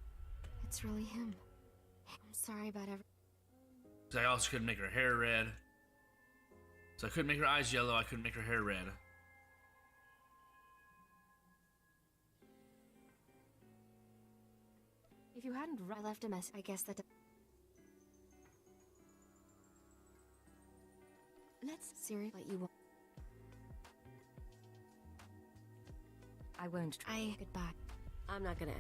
It's really him. I'm sorry about everything. So I also couldn't make her hair red. So I couldn't make her eyes yellow. I couldn't make her hair red. If you hadn't I left a mess. I guess that. let's. Siri, but you won't. I won't. Goodbye. I'm not gonna.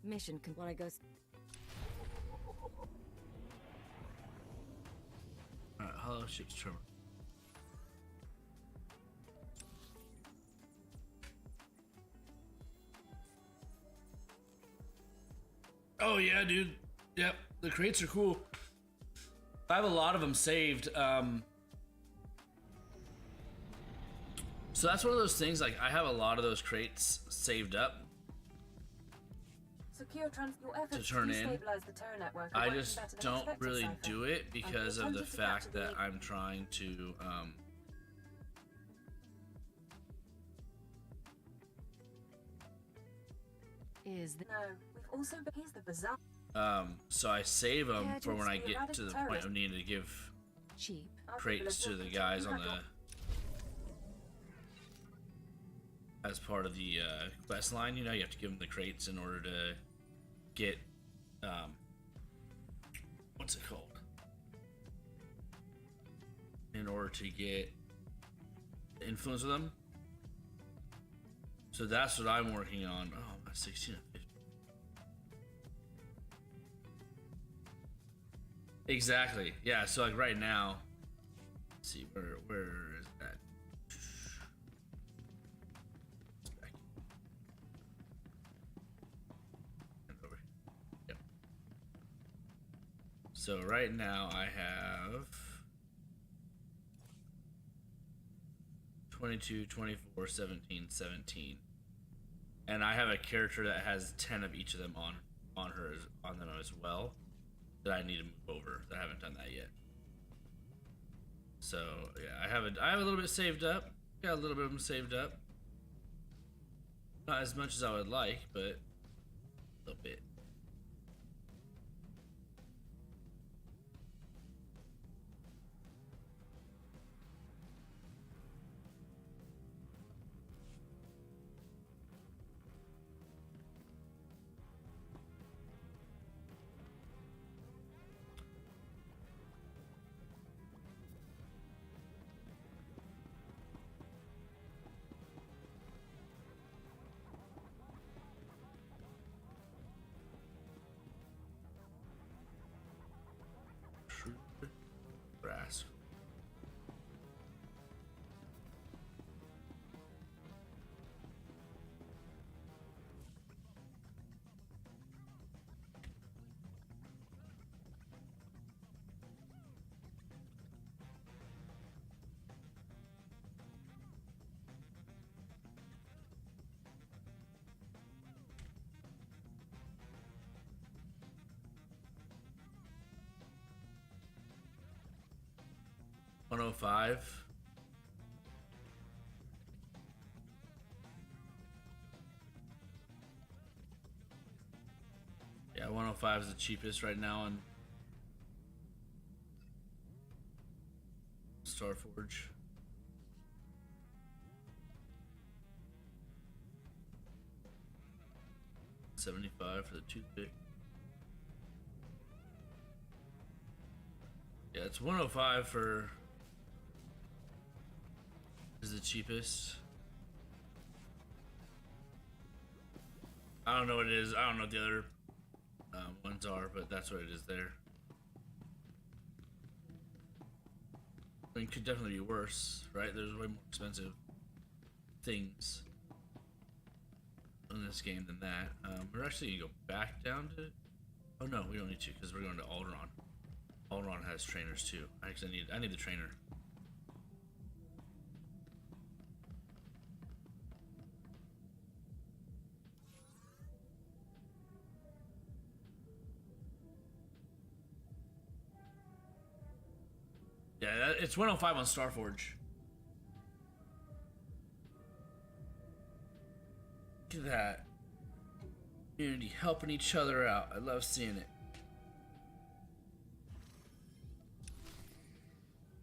Mission When I go. Alright, hello, ship's terminal. Oh yeah, dude. Yep, the crates are cool. I have a lot of them saved. So that's one of those things, like, I have a lot of those crates saved up secure your efforts to turn in. stabilize the tower network are I working just better than don't expected, really Cypher. do it because of the attempted to fact capture that the- I'm trying to, Is the no? We've also here's the bizarre so I save them Yeah, for when I just get to the point terrorist. of needing to give cheap crates to the guys on the as part of the quest line. You know, you have to give them the crates in order to get what's it called? In order to get influence with them. So that's what I'm working on. Oh, I'm at 16 and 50. Exactly. Yeah. So like right now, let's see where is that? Over. Yep. So right now I have 22, 24, 17, 17. And I have a character that has 10 of each of them on them as well that I need to move over. That I haven't done that yet. So yeah, I have a little bit saved up. Got a little bit of them saved up. Not as much as I would like, but a little bit. Brass. $105. Yeah, 105 is the cheapest right now on Starforge. $175 for the toothpick. Yeah, it's 105 for is the cheapest. I don't know what it is. I don't know what the other ones are, but that's what it is there. I mean, it could definitely be worse, right? There's way more expensive things in this game than that. We're actually gonna go back down to. Oh no, we don't need to because we're going to Alderaan. Alderaan has trainers too. Actually, I need the trainer. Yeah, it's 105 on Starforge. Look at that. Community helping each other out. I love seeing it.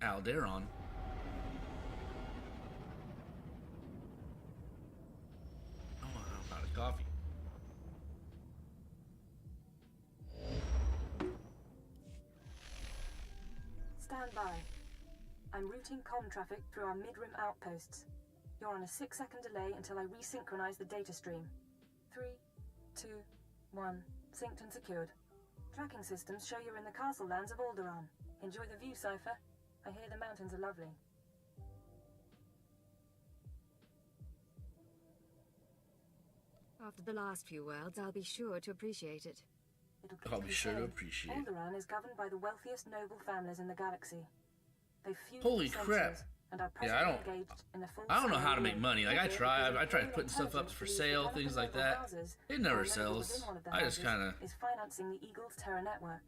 Alderaan. Oh, I'm out of coffee. Stand by. I'm routing comm traffic through our mid-rim outposts. You're on a 6-second delay until I resynchronize the data stream. 3, 2, 1. Synced and secured. Tracking systems show you're in the castle lands of Alderaan. Enjoy the view, Cypher. I hear the mountains are lovely. After the last few worlds, I'll be sure to appreciate it. I'll be sure to appreciate it. Alderaan is governed by the wealthiest noble families in the galaxy. They've fused Holy the crap. sensors and are Yeah, I presently engaged in the full don't know how to scale make war. money. Like I Albeit tried because putting stuff up intelligence for believes sale, one of the things like noble that. houses, It never or maybe sells. within one of the I just houses, kind of. is financing the Eagle's Terra network.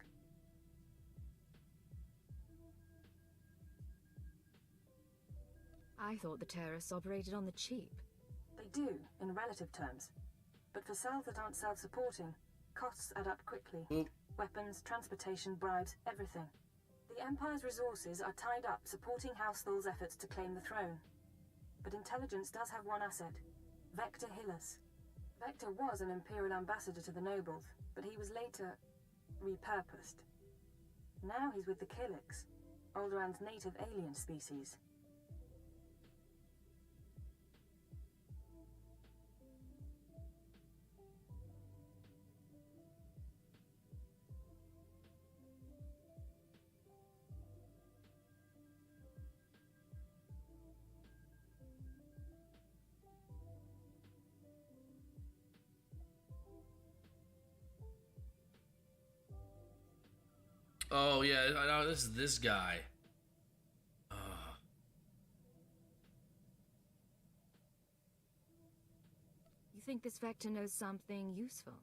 I thought the terrorists operated on the cheap. They do, in relative terms. But for cells that aren't self-supporting, costs add up quickly. Oop. Weapons, transportation, bribes, everything. The Empire's resources are tied up supporting House Thul's efforts to claim the throne. But intelligence does have one asset, Vector Hillis. Vector was an Imperial ambassador to the nobles, but he was later repurposed. Now he's with the Killiks, Alderaan's native alien species. Oh yeah, I know this is this guy. You think this Vector knows something useful?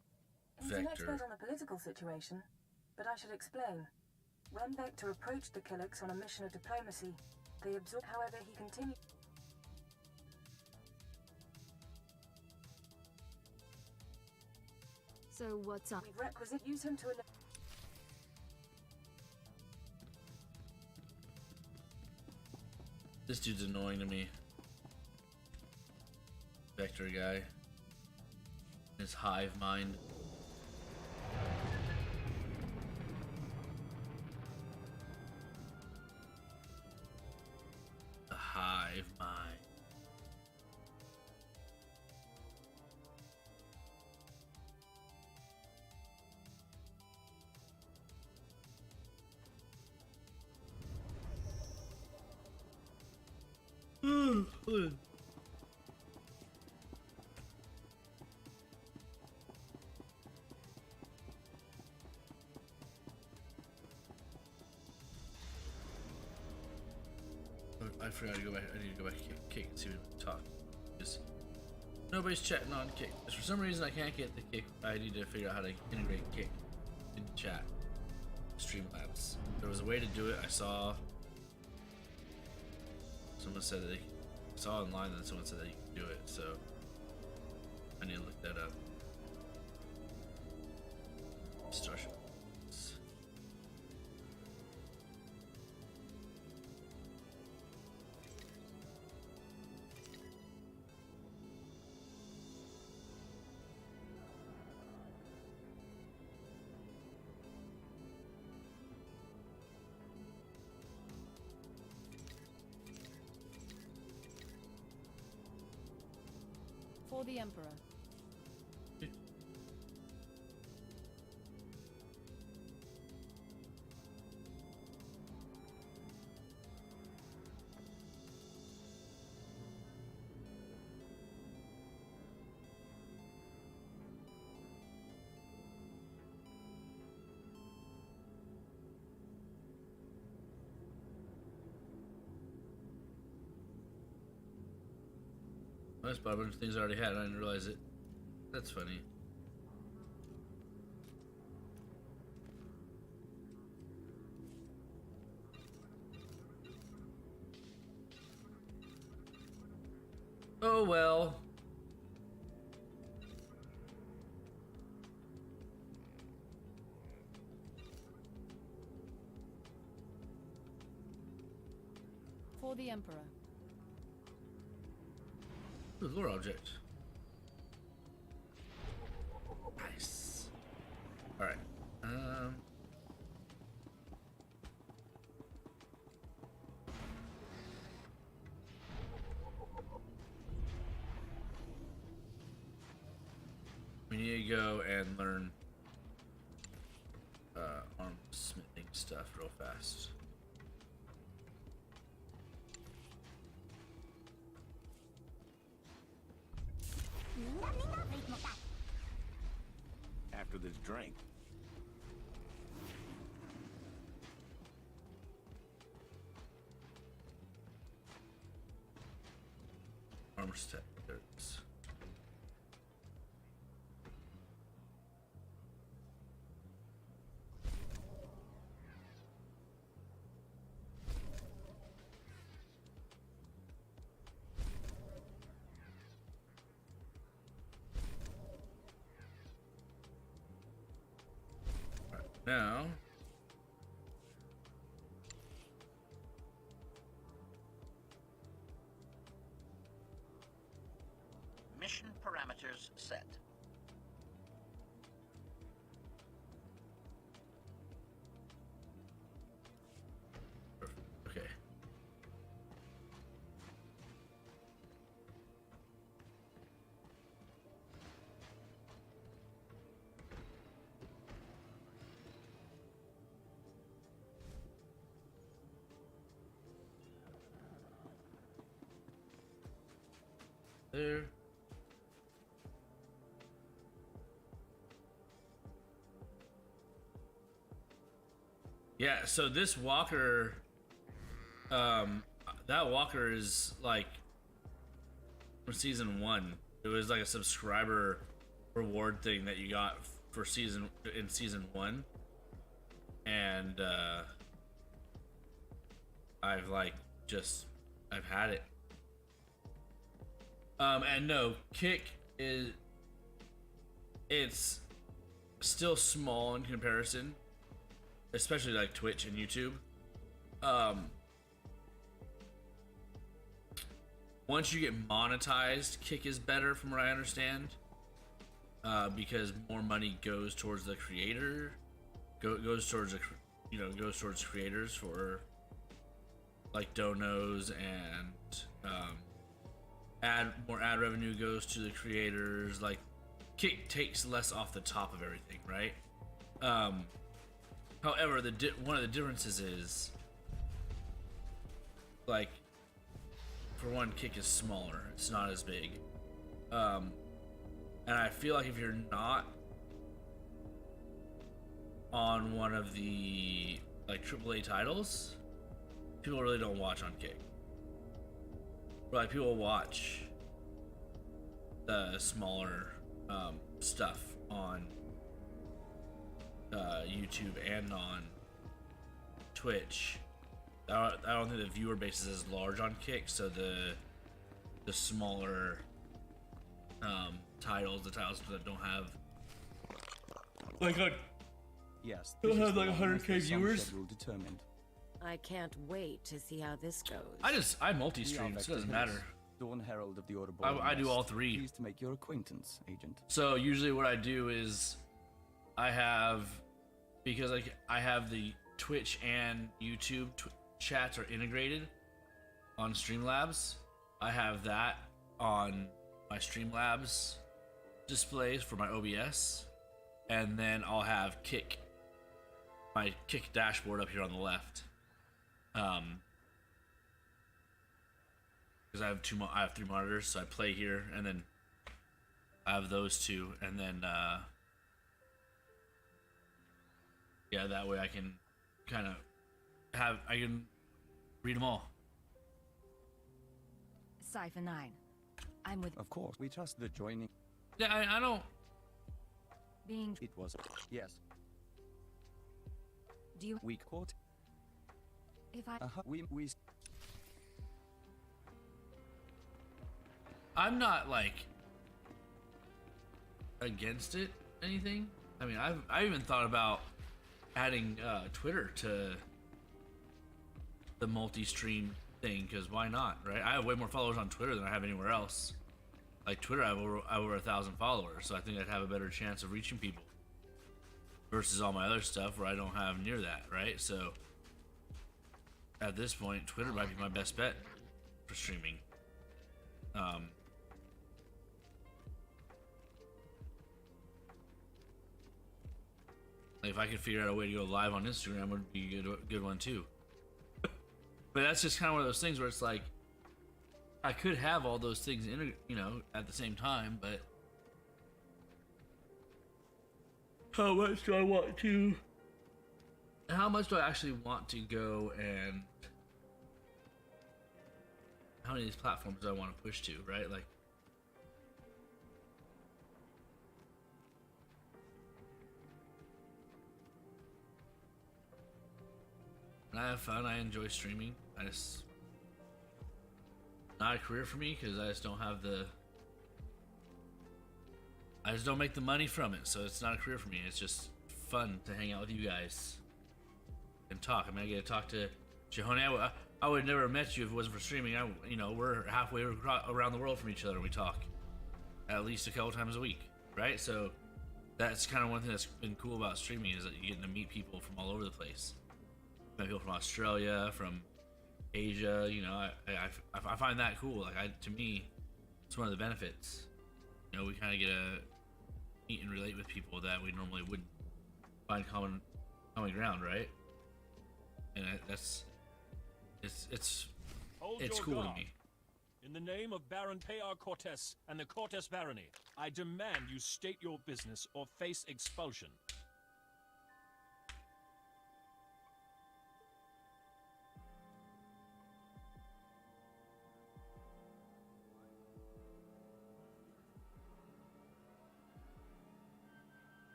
He's an expert on the political situation, but I should explain. When Vector approached the Killiks on a mission of diplomacy, they absorbed. However, he continued. So what's up? We've requisite use him to. This dude's annoying to me. Vector guy. His hive mind. The hive mind. I forgot to go back. I need to go back and kick and see what we talk. Because nobody's chatting on kick. Because for some reason I can't get the kick. I need to figure out how to integrate kick in chat. Streamlabs. There was a way to do it. I saw. Someone said that they saw online that someone said that you can do it. So I need to look that up. Starship. For the Emperor. That's about a bunch of things I already had. I didn't realize it. That's funny. Oh well. For the Emperor. Ooh, lore object. Nice. Alright. We need to go and learn arm smithing stuff real fast. After this drink. Armor set. There it is. Now, Mission parameters set. okay. There. Yeah, so this walker, that walker is like from season 1. It was like a subscriber reward thing that you got for season 1, and I've had it. And no, Kick it's still small in comparison, especially like Twitch and YouTube. Once you get monetized, Kick is better from what I understand, because more money goes towards the creator, goes towards creators for like donos, and more ad revenue goes to the creators. Like Kick takes less off the top of everything, right? However, one of the differences is, like, for one, Kick is smaller. It's not as big. And I feel like if you're not on one of the like AAA titles, people really don't watch on Kick. But like people watch the smaller stuff on YouTube and on Twitch. I don't think the viewer base is as large on Kick, so the smaller titles, the titles that don't have like yes, don't have like 100K viewers. Determined. I can't wait to see how this goes. I multi-stream, so it doesn't matter. Dawn Herald of the Order. I do all three. Pleased to make your acquaintance, Agent. So usually what I do is I have, because like I have the Twitch and YouTube chats are integrated on Streamlabs. I have that on my Streamlabs displays for my OBS, and then I'll have my Kick dashboard up here on the left. Because I have three monitors, so I play here, and then I have those two, and then yeah, that way I can kind of I can read them all. Cypher 9. I'm with. Of course, we trust the joining. Yeah, I don't. Being. It was. Yes. Do you. We caught. If I. We. I'm not like against it, anything. I mean, I even thought about adding Twitter to the multi-stream thing, because why not, right? I have way more followers on Twitter than I have anywhere else. Like Twitter, I have over 1,000 followers, so I think I'd have a better chance of reaching people versus all my other stuff where I don't have near that, right? So at this point, Twitter might be my best bet for streaming. If I could figure out a way to go live on Instagram, would be a good one too. But that's just kind of one of those things where it's like, I could have all those things at the same time, but how much do I want to? How much do I actually want to go, and how many of these platforms do I want to push to, right? Like, and I have fun. I enjoy streaming. Not a career for me because I just don't have I just don't make the money from it, so it's not a career for me. It's just fun to hang out with you guys and talk. I mean, I get to talk to Jahone. I would have never met you if it wasn't for streaming. We're halfway around the world from each other, and we talk at least a couple times a week, right? So that's kind of one thing that's been cool about streaming, is that you're getting to meet people from all over the place. People from Australia, from Asia, I find that cool. Like, to me, it's one of the benefits. We kind of get to meet and relate with people that we normally wouldn't find common ground, right? And it's cool to me. In the name of Baron Pear Cortes and the Cortes Barony, I demand you state your business or face expulsion.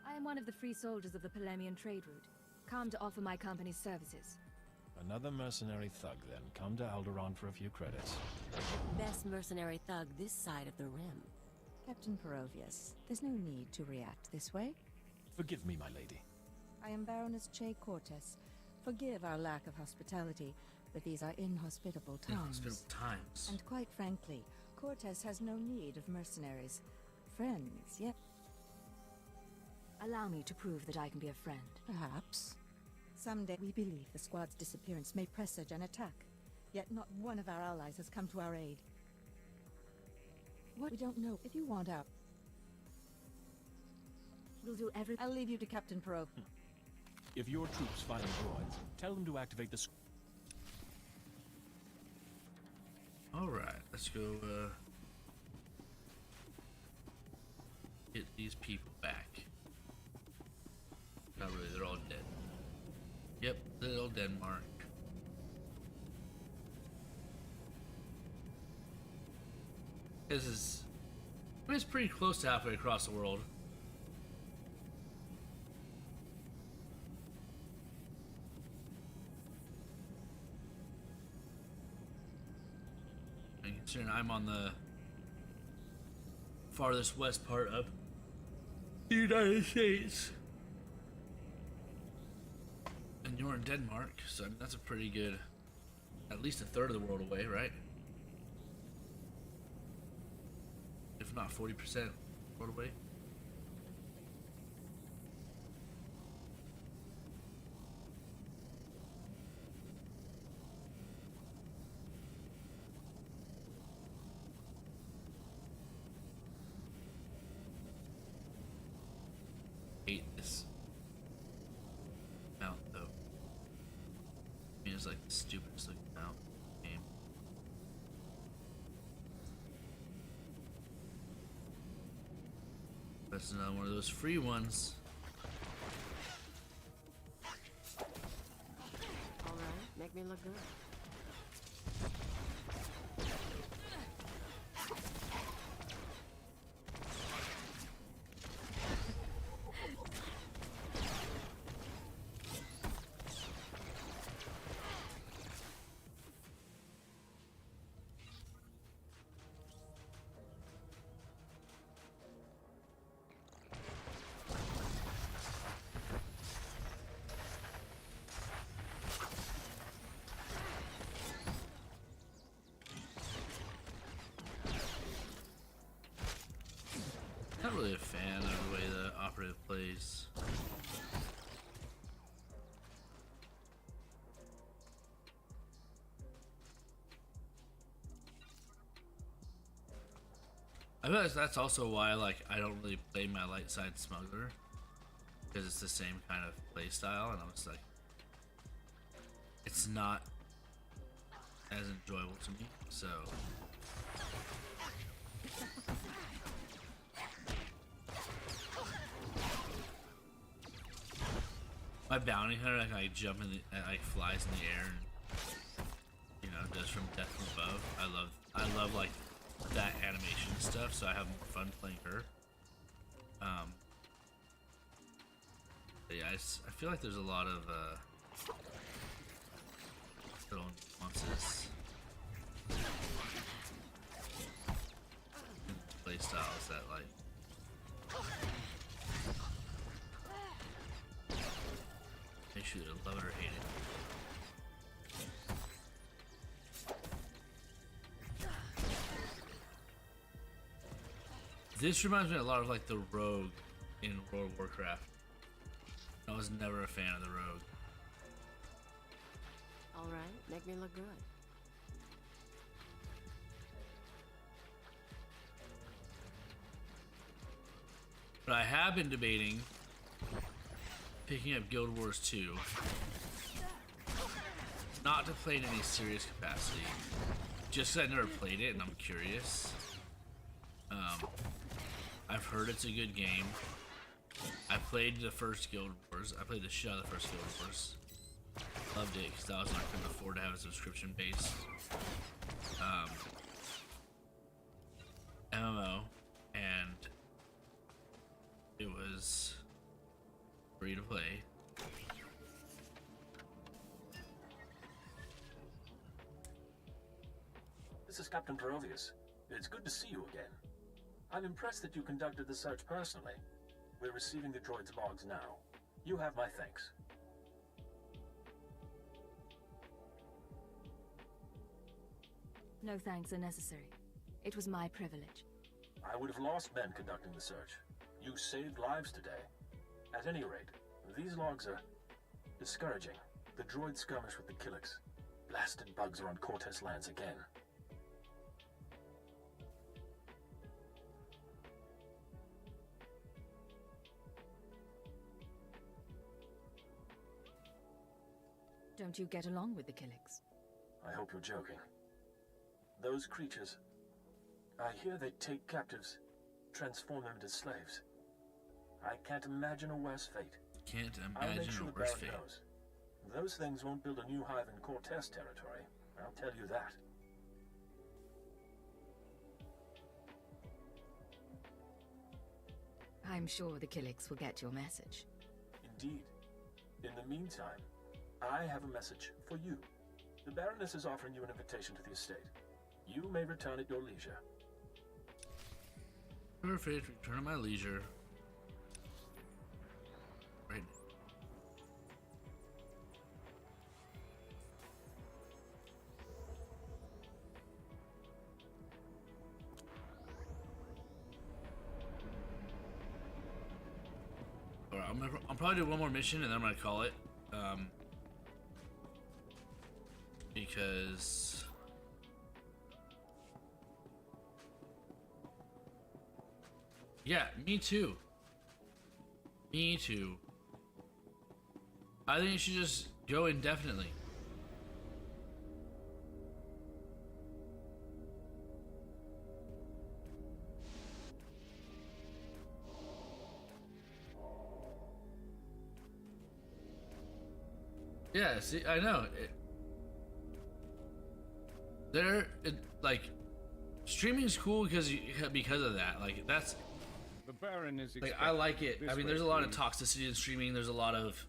I am one of the free soldiers of the Polemian trade route, come to offer my company's services. Another mercenary thug, then. Come to Alderaan for a few credits. Best mercenary thug this side of the rim. Captain Perovius, there's no need to react this way. Forgive me, my lady. I am Baroness Che Cortes. Forgive our lack of hospitality, but these are inhospitable times. Inhospitable times. And quite frankly, Cortes has no need of mercenaries. Friends, yet. Allow me to prove that I can be a friend. Perhaps. Someday we believe the squad's disappearance may presage an attack, yet not one of our allies has come to our aid. What we don't know. If you want out, we'll do everything. I'll leave you to Captain Perov. If your troops find the droids, tell them to activate the... Alright, let's go, get these people back. Not really, they're all dead. Yep, little Denmark. It's pretty close to halfway across the world. And considering I'm on the farthest west part of the United States, and you're in Denmark, so I mean, that's a pretty good, at least a third of the world away, right? If not 40% world away. is like the stupidest looking mount in the game. That's another one of those free ones. Alright, make me look good. Not really a fan of the way the operative plays. I feel like that's also why I don't really play my light side smuggler, because it's the same kind of play style, and I'm just like, it's not as enjoyable to me. So my bounty hunter jump in the flies in the air and does from death from above. I love like that animation stuff, so I have more fun playing her. But yeah, I feel like there's a lot of little nuances in play styles that make sure to love it or hate it. This reminds me a lot of like the rogue in World of Warcraft. I was never a fan of the rogue. Alright, make me look good. But I have been debating picking up Guild Wars 2. Not to play in any serious capacity. Just because I never played it and I'm curious. I've heard it's a good game. I played the first Guild Wars. I played the shit out of the first Guild Wars. Loved it because I was not going to afford to have a subscription base. MMO, and it was free to play. This is Captain Perovius. It's good to see you again. I'm impressed that you conducted the search personally. We're receiving the droid's logs now. You have my thanks. No thanks are necessary. It was my privilege. I would have lost men conducting the search. You saved lives today. At any rate, these logs are discouraging. The droid skirmish with the Killix. Blasted bugs are on Cortez lands again. Don't you get along with the Killix? I hope you're joking. Those creatures, I hear they take captives, transform them into slaves. I can't imagine a worse fate. Can't I'll make imagine sure a the worse Baron fate. knows. Those things won't build a new hive in Cortez territory. I'll tell you that. I'm sure the Killix will get your message. Indeed. In the meantime, I have a message for you. The Baroness is offering you an invitation to the estate. You may return at your leisure. Perfect. Return at my leisure. Right. Alright, I'll probably do one more mission and then I'm gonna call it. Because yeah, me too. Me too. I think you should just go indefinitely. Yeah, see, I know. Like, streaming is cool because of that. Like, that's The Baron is like, I like it. I mean, there's a lot of toxicity in streaming. There's a lot of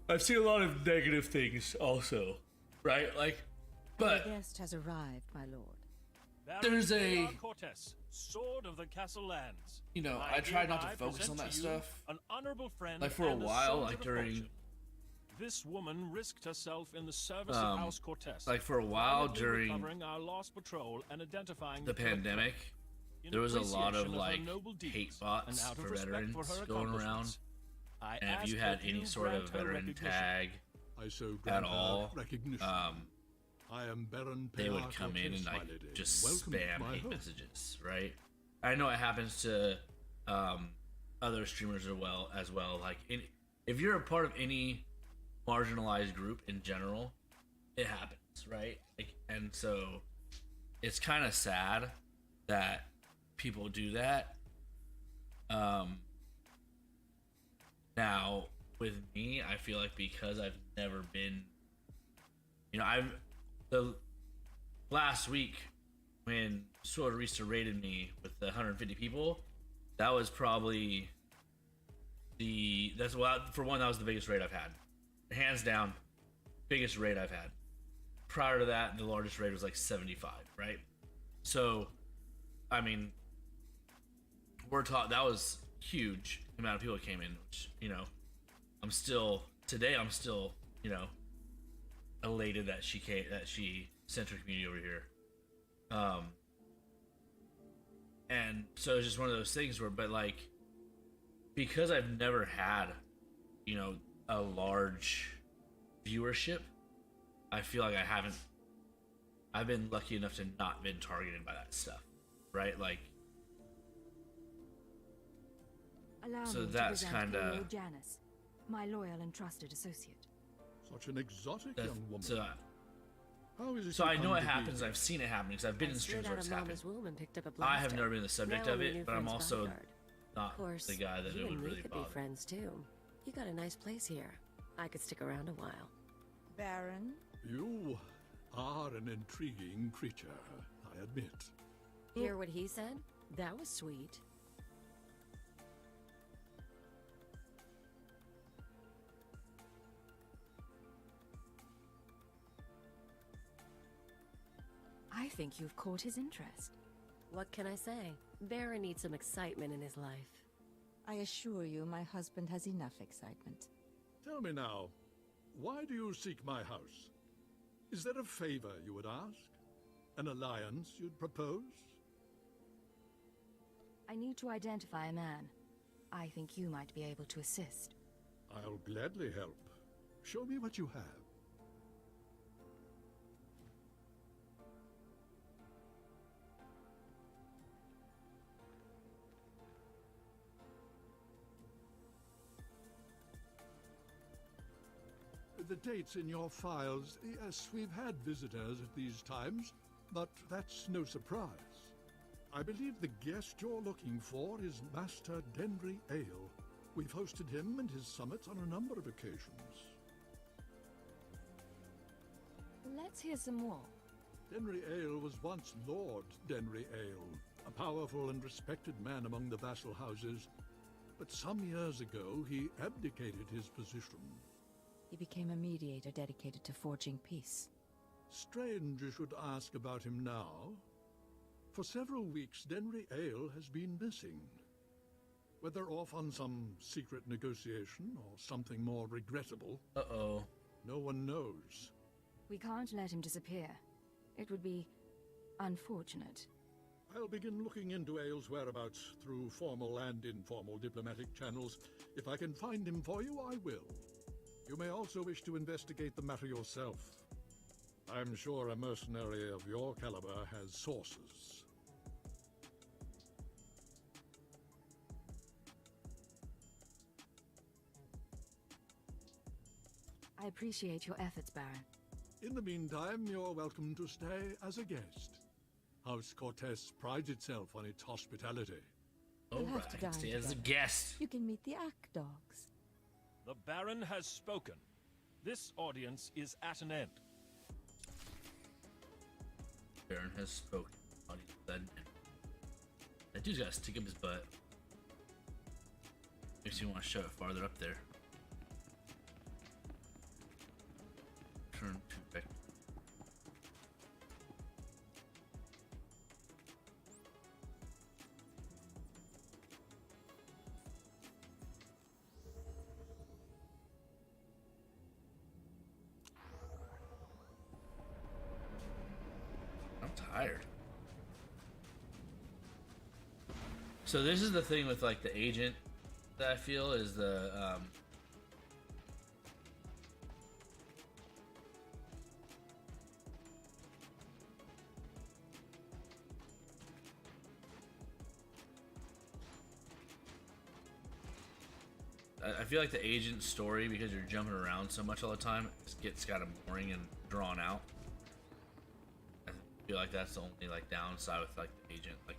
I've seen a lot of negative things also, right? Like, but The guest has arrived, my lord. there's a Cortez, Sword of the Castle Lands. you know, I I try not to hereby focus on present that to you stuff. An honorable friend Like, for a and while, soldier like of during fortune. This woman risked herself in the service Um, of House Cortez. like, for a while valiantly during recovering our lost patrol and identifying the killer pandemic, in there was a lot of appreciation her like noble hate deeds bots and out of for respect veterans for her going around. accomplishments, I And if ask you had that any you sort of grant her veteran recognition. tag I so at grant her all, recognition. I am Baron they would Pear come in Cortez, and my like lady. just Welcome to spam my hate home. messages, right? I know it happens to other streamers as well. Like, if you're a part of any marginalized group in general, it happens, right? Like, and so it's kind of sad that people do that. Now with me, I feel like because I've never been, you know, the last week when Sororista raided me with the 150 people, that was probably that was the biggest raid I've had, hands down, biggest raid I've had. Prior to that, the largest raid was like 75, right? So, I mean, that was huge amount of people that came in, which, you know, I'm still, you know, elated that she sent her community over here. And so it's just one of those things where, but like, because I've never had, you know, a large viewership, I feel like I've been lucky enough to not been targeted by that stuff, right? Like, Allow so me to that's present kinda- Lord Janice, my loyal and trusted associate. Such an exotic young woman. so, How is it so you I know come it to be happens. here? I've seen it happen because I've been I in slid streams out where of it's happened. Mama's womb and picked up a I blaster. have never been the subject Now of I'm your new it, but I'm friend's also bodyguard. not Of course, the guy that you it would and me really could bother. be friends too. You got a nice place here. I could stick around a while. Baron? You are an intriguing creature, I admit. Hear what he said? That was sweet. I think you've caught his interest. What can I say? Baron needs some excitement in his life. I assure you my husband has enough excitement. Tell me now, why do you seek my house? Is there a favor you would ask? An alliance you'd propose? I need to identify a man. I think you might be able to assist. I'll gladly help. Show me what you have. The dates in your files. Yes, we've had visitors at these times, but that's no surprise. I believe the guest you're looking for is Master Denry Ale. We've hosted him and his summits on a number of occasions. Let's hear some more. Denry Ale was once Lord Denry Ale, a powerful and respected man among the vassal houses. But some years ago, he abdicated his position. He became a mediator dedicated to forging peace. Strange you should ask about him now. For several weeks, Denry Ale has been missing. Whether off on some secret negotiation or something more regrettable, Uh-oh. no one knows. We can't let him disappear. It would be unfortunate. I'll begin looking into Ale's whereabouts through formal and informal diplomatic channels. If I can find him for you, I will. You may also wish to investigate the matter yourself. I'm sure a mercenary of your caliber has sources. I appreciate your efforts, Baron. In the meantime, you're welcome to stay as a guest. House Cortez prides itself on its hospitality. You'll have to dine Stay as a together. guest. You can meet the Ack dogs. The Baron has spoken. This audience is at an end. Baron has spoken. Audience said. That dude's gotta stick up his butt. Makes me want to shove it farther up there. Turn to back. I'm tired. So this is the thing with like the agent that I feel is I feel like the agent story, because you're jumping around so much all the time, it gets kind of boring and drawn out. I feel like that's the only like downside with like the agent, like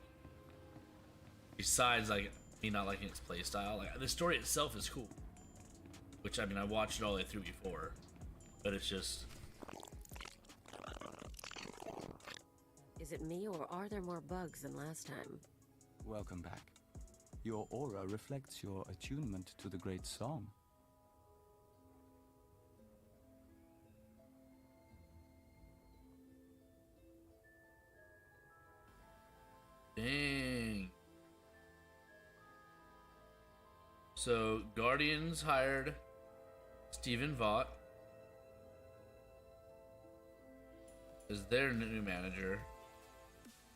besides like me not liking its playstyle. Like the story itself is cool, which I mean I watched it all the way through before, but it's just. Is it me, or are there more bugs than last time? Welcome back. Your aura reflects your attunement to the great song. Dang. So Guardians hired Steven Vaught as their new manager,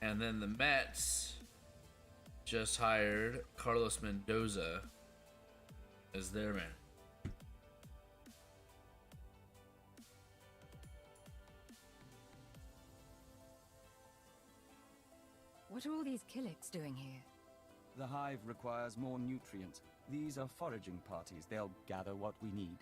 and then the Mets just hired Carlos Mendoza as their man. What are all these Killiks doing here? The hive requires more nutrients. These are foraging parties. They'll gather what we need.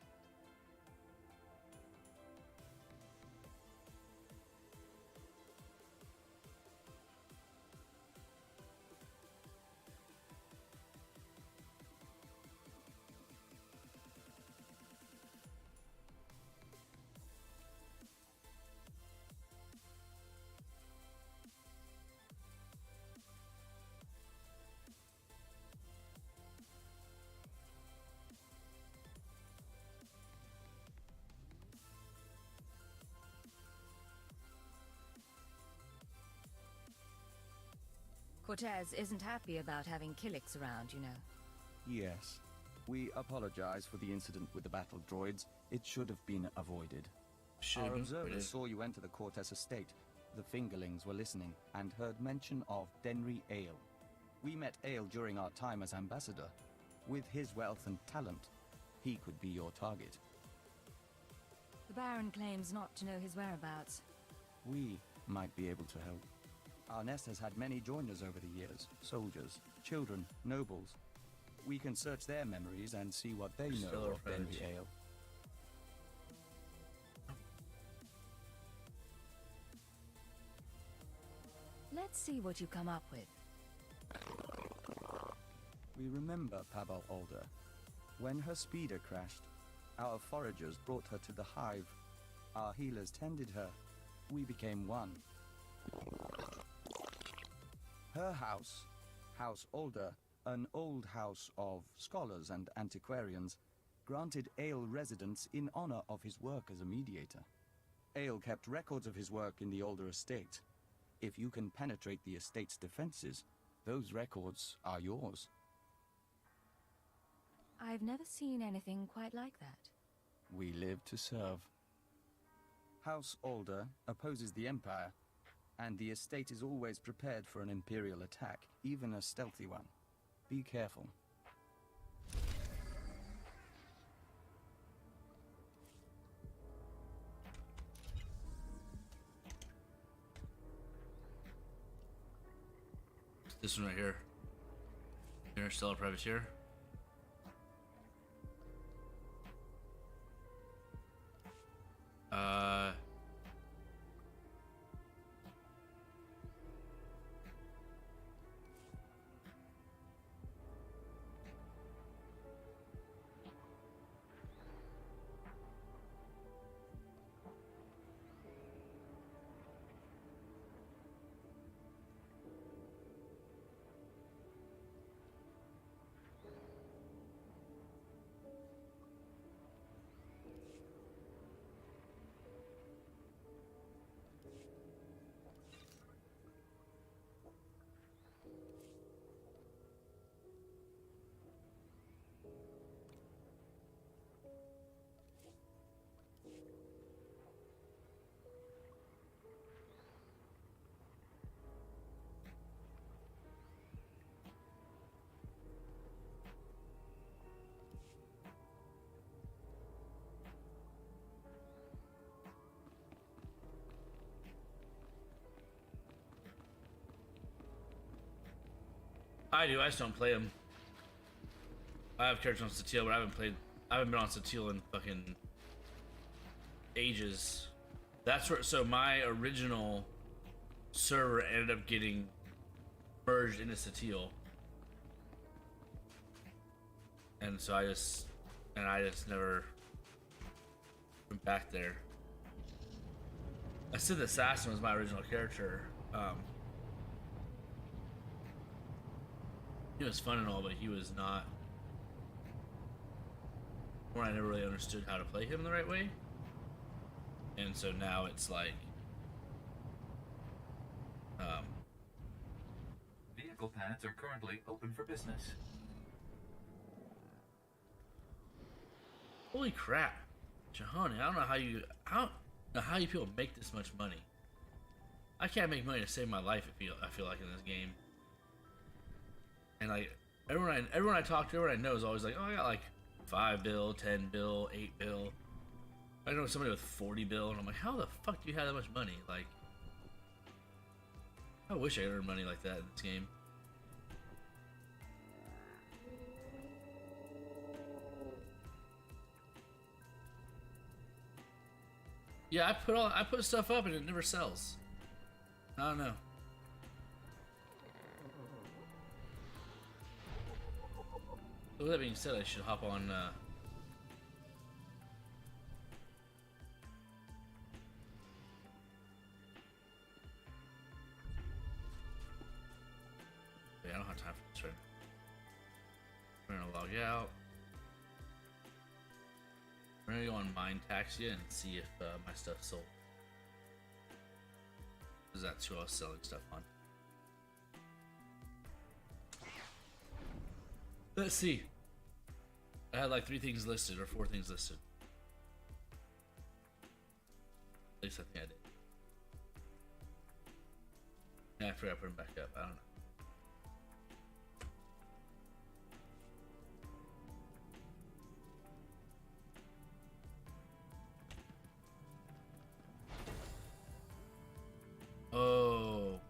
Cortez isn't happy about having Killiks around, you know. Yes. We apologize for the incident with the battle droids. It should have been avoided. Our observers saw you enter the Cortez estate. The fingerlings were listening and heard mention of Denry Ale. We met Ale during our time as ambassador. With his wealth and talent, he could be your target. The Baron claims not to know his whereabouts. We might be able to help. Our nest has had many joiners over the years. Soldiers, children, nobles. We can search their memories and see what they know of Denry Ale. Let's see what you come up with. We remember Pabal Alder. When her speeder crashed, our foragers brought her to the hive. Our healers tended her. We became one. Her house, House Alder, an old house of scholars and antiquarians, granted Ale residence in honor of his work as a mediator. Ale kept records of his work in the Alder estate. If you can penetrate the estate's defenses, those records are yours. I've never seen anything quite like that. We live to serve. House Alder opposes the Empire, and the estate is always prepared for an Imperial attack, even a stealthy one. Be careful. This one right here. Interstellar Privateer. I do. I just don't play them. I have characters on Steel, but I haven't been on Steel in fucking ages. That's where. So my original server ended up getting merged into Steel, and so I just never went back there. I said the Assassin was my original character. He was fun and all, but he was not. Where I never really understood how to play him the right way, and so now it's like, vehicle paths are currently open for business. Holy crap, Jahani! I don't know how you people make this much money. I can't make money to save my life. I feel like in this game, and like everyone I talk to, everyone I know is always like, oh, I got like 5 bill, 10 bill, 8 bill. I know somebody with 40 bill, and I'm like, how the fuck do you have that much money? Like, I wish I could earn money like that in this game. Yeah, I put stuff up and it never sells. I don't know. With that being said, I should hop on. Yeah, I don't have time for this right now. We're gonna log out. We're gonna go on Mind Taxia and see if my stuff's sold. Because that's who I was selling stuff on. Let's see. I had like 3 things listed or 4 things listed. At least I think I did. Yeah, I forgot to put them back up. I don't know. Oh.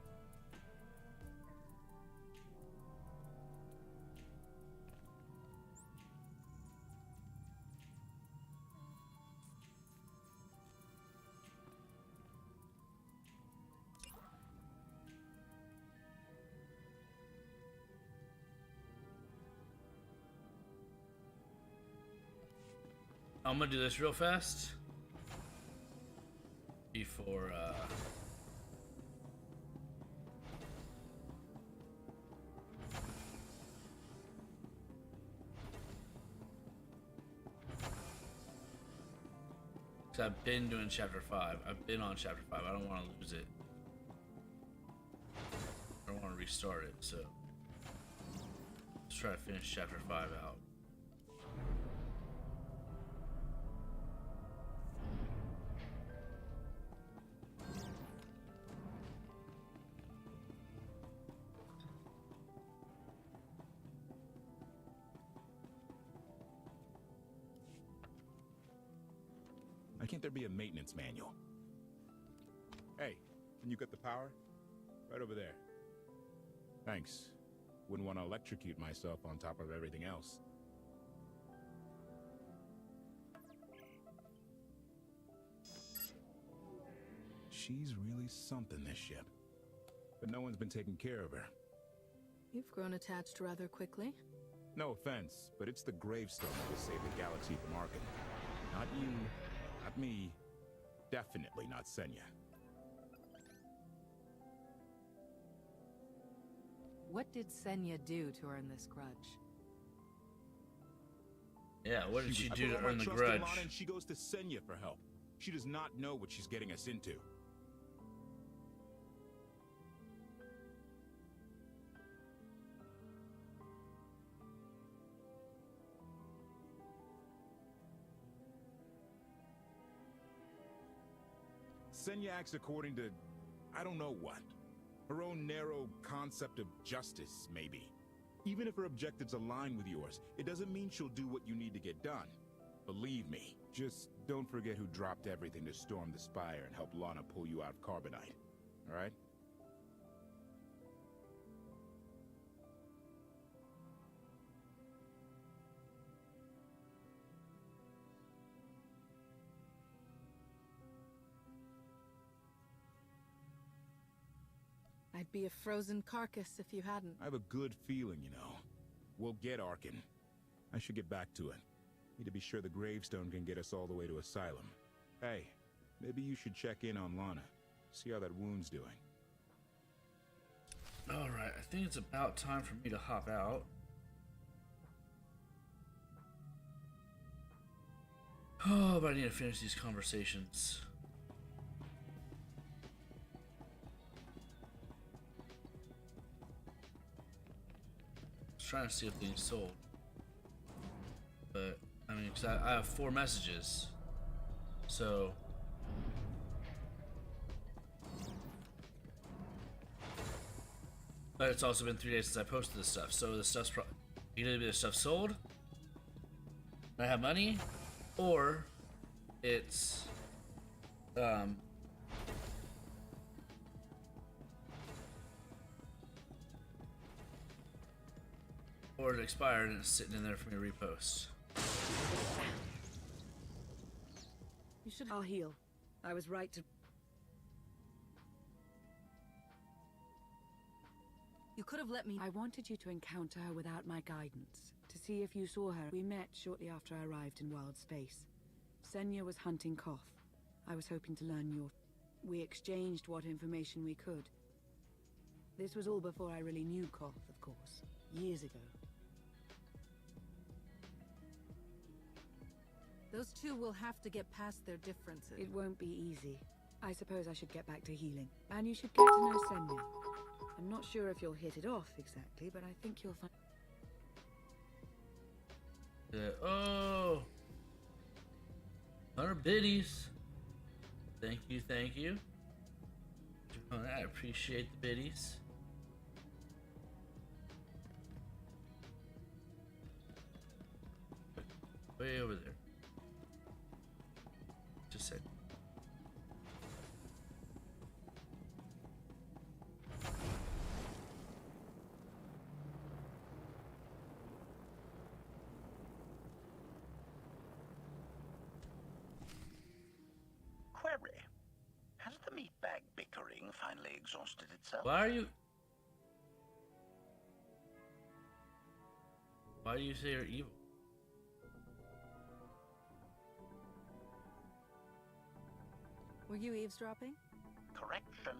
I'm gonna do this real fast before because I've been doing chapter 5. I've been on chapter 5. I don't want to lose it. I don't want to restart it, so let's try to finish chapter 5 out. Why can't there be a maintenance manual? Hey, can you get the power? Right over there. Thanks. Wouldn't want to electrocute myself on top of everything else. She's really something, this ship. But no one's been taking care of her. You've grown attached rather quickly. No offense, but it's the gravestone that will save the galaxy from Arkin. Not you, not me, definitely not Senya. What did Senya do to earn this grudge? Yeah, what did she do to earn the trust grudge? in Lana, and she goes to Senya for help. She does not know what she's getting us into. Senya acts according to, I don't know what. Her own narrow concept of justice, maybe. Even if her objectives align with yours, it doesn't mean she'll do what you need to get done. Believe me. Just don't forget who dropped everything to storm the Spire and help Lana pull you out of Carbonite. Alright? I'd be a frozen carcass if you hadn't. I have a good feeling, you know. We'll get Arkin. I should get back to it. Need to be sure the gravestone can get us all the way to Asylum. Hey, maybe you should check in on Lana. See how that wound's doing. Alright, I think it's about time for me to hop out. Oh, but I need to finish these conversations. I was trying to see if things sold. But, I mean, because I have 4 messages. So... But it's also been 3 days since I posted this stuff, so the stuff's either the stuff sold, and I have money, or it's or it expired and it's sitting in there for me to repost. You should. I'll heal. I was right to. You could have let me. I wanted you to encounter her without my guidance, to see if you saw her. We met shortly after I arrived in Wild Space. Senya was hunting Koth. I was hoping to learn your... We exchanged what information we could. This was all before I really knew Koth, of course. Years ago. Those two will have to get past their differences. It won't be easy. I suppose I should get back to healing. And you should get to know Senya. I'm not sure if you'll hit it off exactly, but I think you'll find... Oh! 100 biddies. Thank you, thank you. I appreciate the biddies. Way over there. Just said. Query. Has the meat bag bickering finally exhausted itself? Why do you say you're evil? Were you eavesdropping? Correction.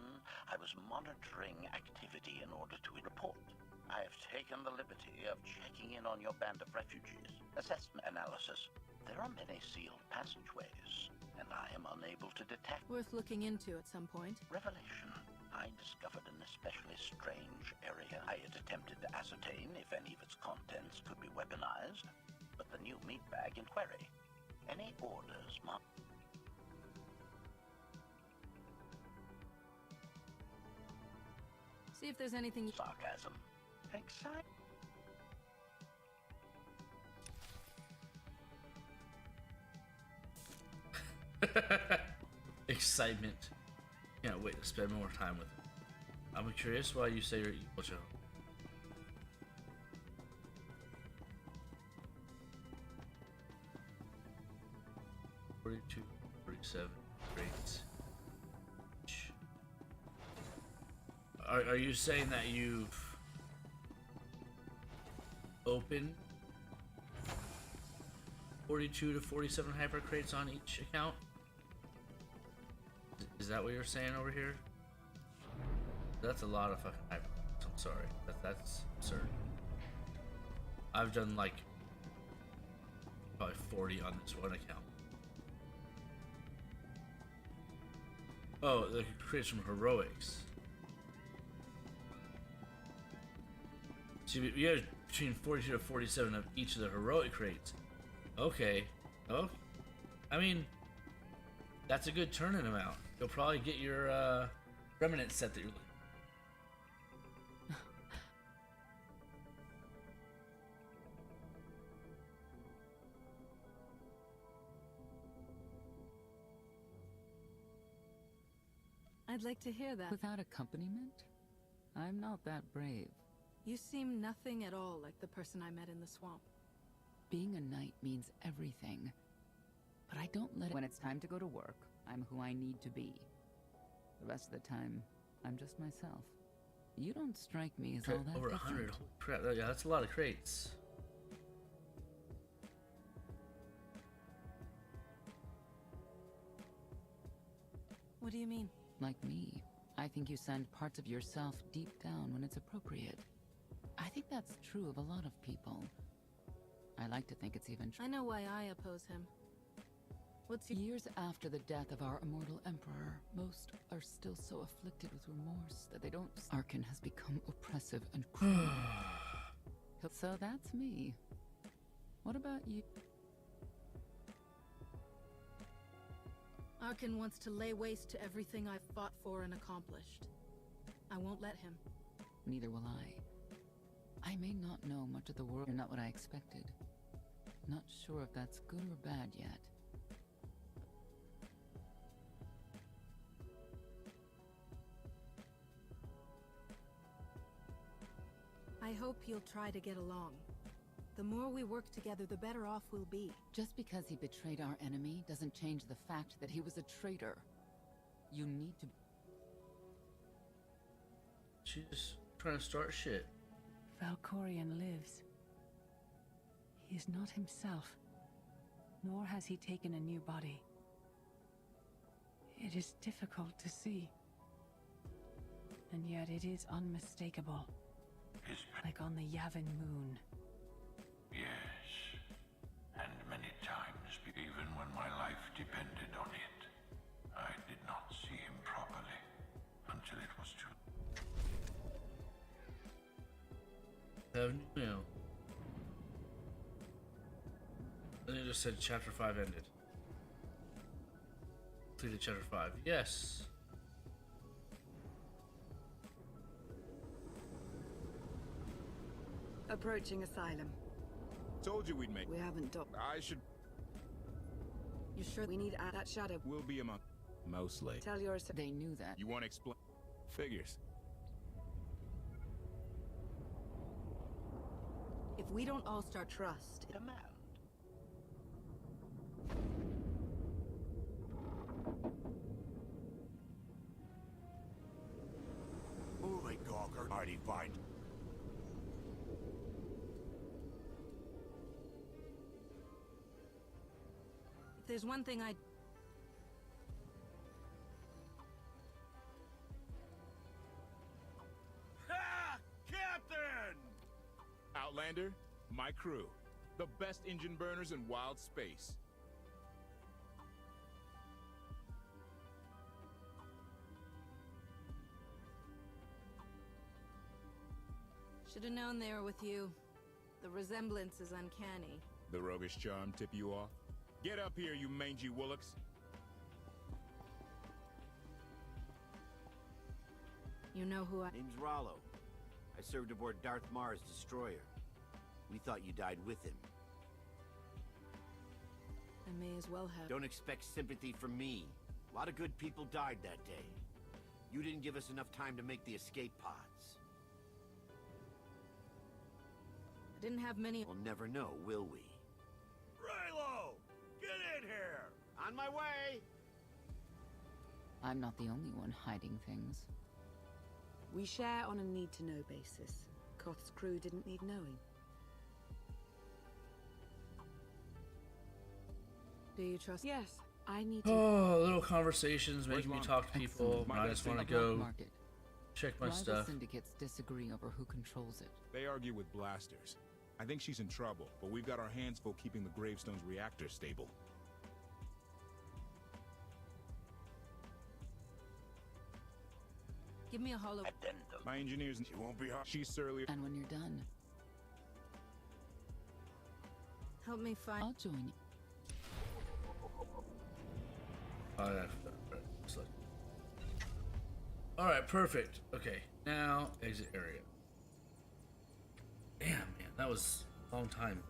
I was monitoring activity in order to report. I have taken the liberty of checking in on your band of refugees. Assessment analysis. There are many sealed passageways, and I am unable to detect... Worth looking into at some point. Revelation. I discovered an especially strange area. I had attempted to ascertain if any of its contents could be weaponized, but the new meat bag in query. Any orders, Mark? See if there's anything... Sarcasm. Exciting. Excitement. Can't wait to spend more time with it. I'm curious why you say you're evil, Joe. $42, $47, great. Are you saying that you've opened 42 to 47 hyper crates on each account? Is that what you're saying over here? That's a lot of fucking hyper crates. I'm sorry. That's absurd. I've done like probably 40 on this one account. Oh, the crates from Heroics. So you have between 42 to 47 of each of the heroic crates. Okay. Oh, I mean, that's a good turn-in amount. You'll probably get your remnant set that you're looking. I'd like to hear that. Without accompaniment? I'm not that brave. You seem nothing at all like the person I met in the swamp. Being a knight means everything. But I don't let it... When it's time to go to work, I'm who I need to be. The rest of the time, I'm just myself. You don't strike me as all that over 100. Holy crap! Yeah, that's a lot of crates. What do you mean? Like me, I think you send parts of yourself deep down when it's appropriate. I think that's true of a lot of people. I like to think it's even true. I know why I oppose him. What's Years after the death of our immortal emperor, most are still so afflicted with remorse that they don't. Arkan has become oppressive and cruel. So that's me. What about you? Arkan wants to lay waste to everything I've fought for and accomplished. I won't let him. Neither will I. I may not know much of the world. You're not what I expected. Not sure if that's good or bad yet. I hope you'll try to get along. The more we work together, the better off we'll be. Just because he betrayed our enemy doesn't change the fact that he was a traitor. You need to... She's just trying to start shit. Valkorion lives. He is not himself, nor has he taken a new body. It is difficult to see, and yet it is unmistakable. Like on the Yavin moon. Yes, and many times, even when my life depended on it, I did not see him properly until it was too. Have no. Then it just said chapter 5 ended. Completed chapter 5. Yes. Approaching asylum. Told you we'd make. We haven't docked. I should. You sure we need that shadow? We'll be among. Mostly. Tell your. They knew that. You want to explain? Figures. If we don't all start trust... Demand. Moving, Gawker. Mighty fine. If there's one thing I... Ha! Captain! Outlander, my crew. The best engine burners in wild space. Should have known they were with you. The resemblance is uncanny. The roguish charm tip you off? Get up here, you mangy woolocks. You know who I... Name's Rollo. I served aboard Darth Mar's destroyer. We thought you died with him. I may as well have... Don't expect sympathy from me. A lot of good people died that day. You didn't give us enough time to make the escape pods. I didn't have many... We'll never know, will we? Raylo! Get in here! On my way! I'm not the only one hiding things. We share on a need-to-know basis. Koth's crew didn't need knowing. Do you trust? Yes, I need to... Oh, little conversations making me talk to people. I just want to go check my Rival stuff. syndicates disagree over who controls it. They argue with blasters. I think she's in trouble, but we've got our hands full keeping the Gravestone's reactor stable. Give me a hollow... Addendum. My engineers... She won't be hard. She's surly... And when you're done... Help me find... I'll join you. Oh, yeah. Alright, perfect. Okay, now exit area. Damn, man, that was a long time.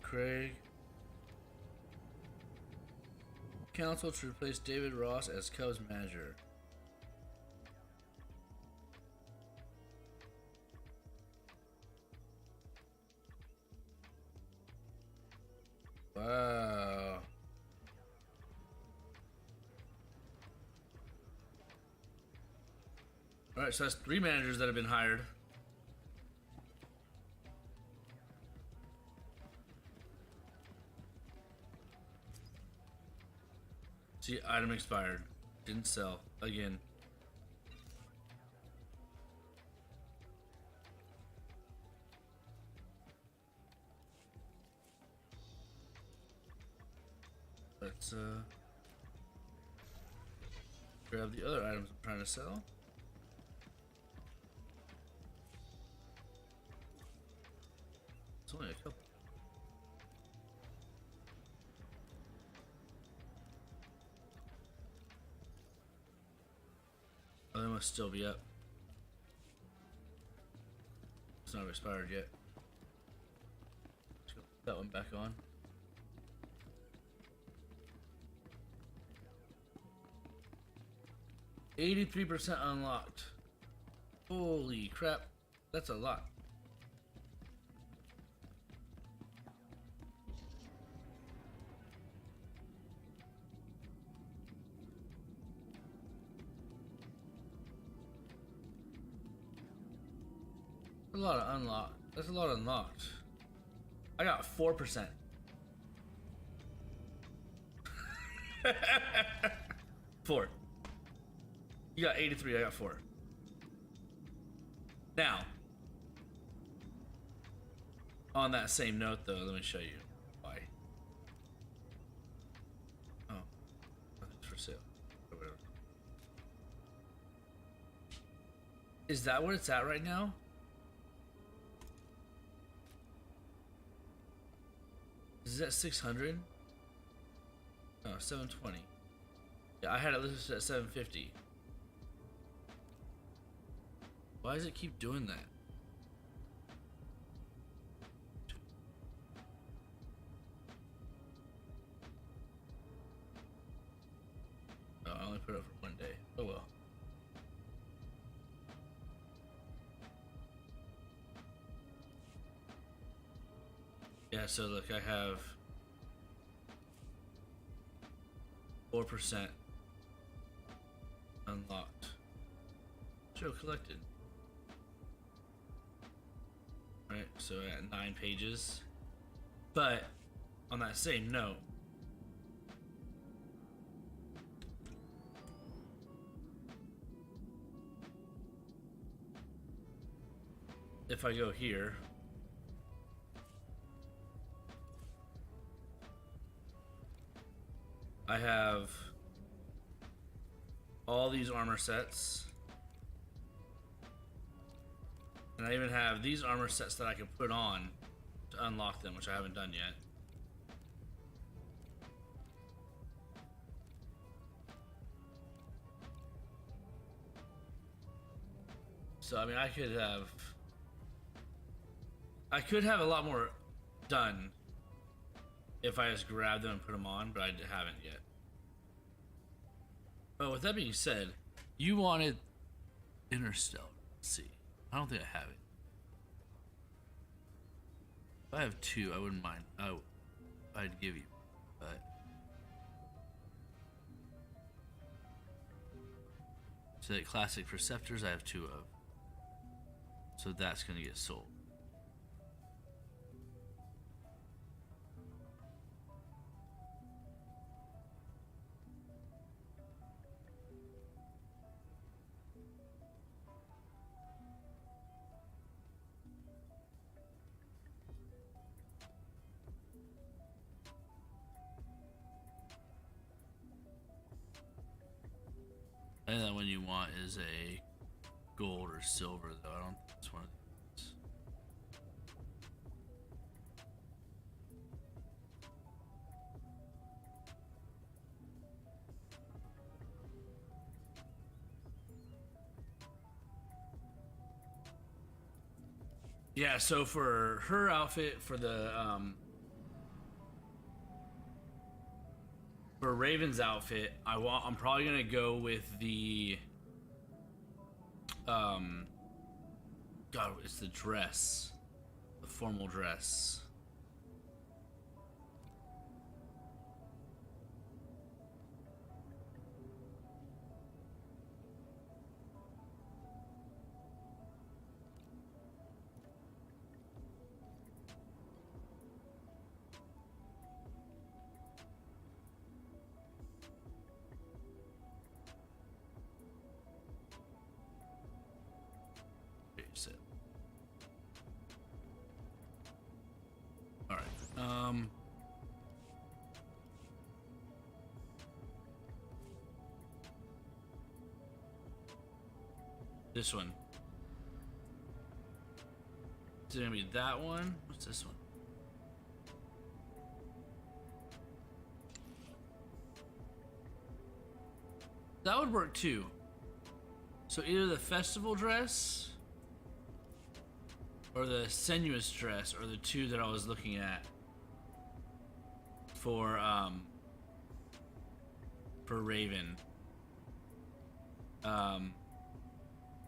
Craig. Council to replace David Ross as Cubs manager. Wow. Alright, so that's 3 managers that have been hired. See, item expired. Didn't sell. Again. Let's grab the other items I'm trying to sell. It's only a couple. Oh, they must still be up. It's not expired yet. Let's go put that one back on. %83 unlocked. Holy crap. That's a lot. A lot of unlocked. That's a lot of unlocked. I got 4%. Four. You got 83, I got 4. Now, on that same note though, let me show you why. Oh, nothing's for sale. Or whatever. Is that what it's at right now? Is that 600? Oh, 720. Yeah, I had it listed at 750. Why does it keep doing that? Oh, I only put it up for one day. Oh well. Yeah, so look, I have 4% unlocked. Show collected. Right, so at 9 pages. But on that same note, if I go here, I have all these armor sets. And I even have these armor sets that I can put on to unlock them, which I haven't done yet. So I mean, I could have a lot more done if I just grab them and put them on, but I haven't yet. But with that being said, you wanted Interstellar. Let's see. I don't think I have it. If I have 2, I wouldn't mind. I'd give you, but so that classic Perceptors I have 2 of. So that's gonna get sold. And that one you want is a gold or silver, though. I don't think it's one of these. Yeah, so for her outfit, for the for Raven's outfit, I'm probably gonna go with the God, it's the dress, the formal dress. This one. Is it gonna be that one? What's this one? That would work too. So either the festival dress or the sinuous dress are the two that I was looking at for Raven.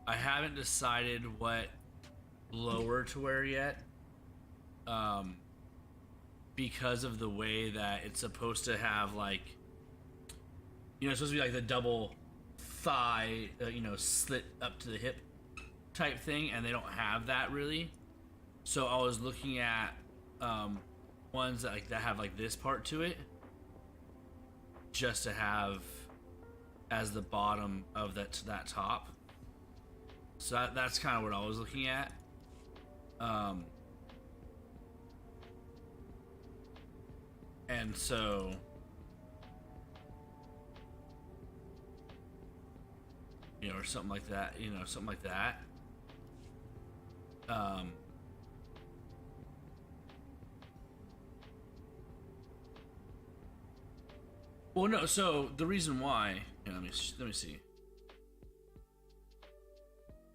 I haven't decided what lower to wear yet, because of the way that it's supposed to have, like, you know, it's supposed to be like the double thigh, you know, slit up to the hip type thing, and they don't have that really. So I was looking at ones that have like this part to it, just to have as the bottom of that top. So that's kind of what I was looking at. And so you know, or something like that, you know, something like that. Well, no, so the reason why, you know, let me see,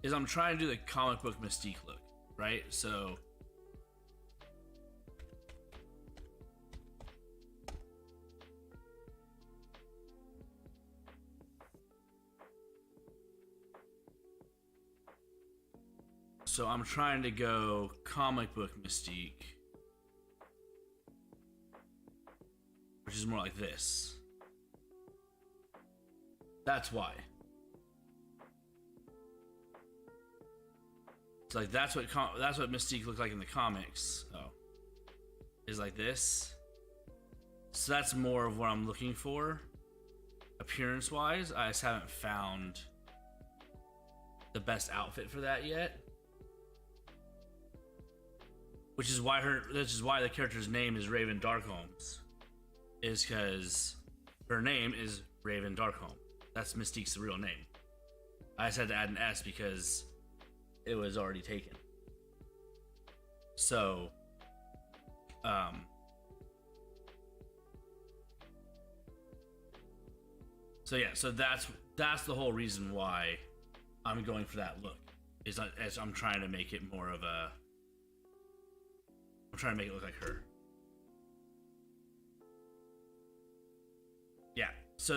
is I'm trying to do the comic book Mystique look, right? So I'm trying to go comic book Mystique, which is more like this. That's why. It's like that's what Mystique looked like in the comics. Oh, is like this. So that's more of what I'm looking for, appearance-wise. I just haven't found the best outfit for that yet. Which is why the character's name is Raven Darkholmes, is because her name is Raven Darkholme. That's Mystique's real name. I just had to add an S because it was already taken. So, yeah, so that's the whole reason why I'm going for that look. As I'm trying to make it more of a. I'm trying to make it look like her. Yeah, so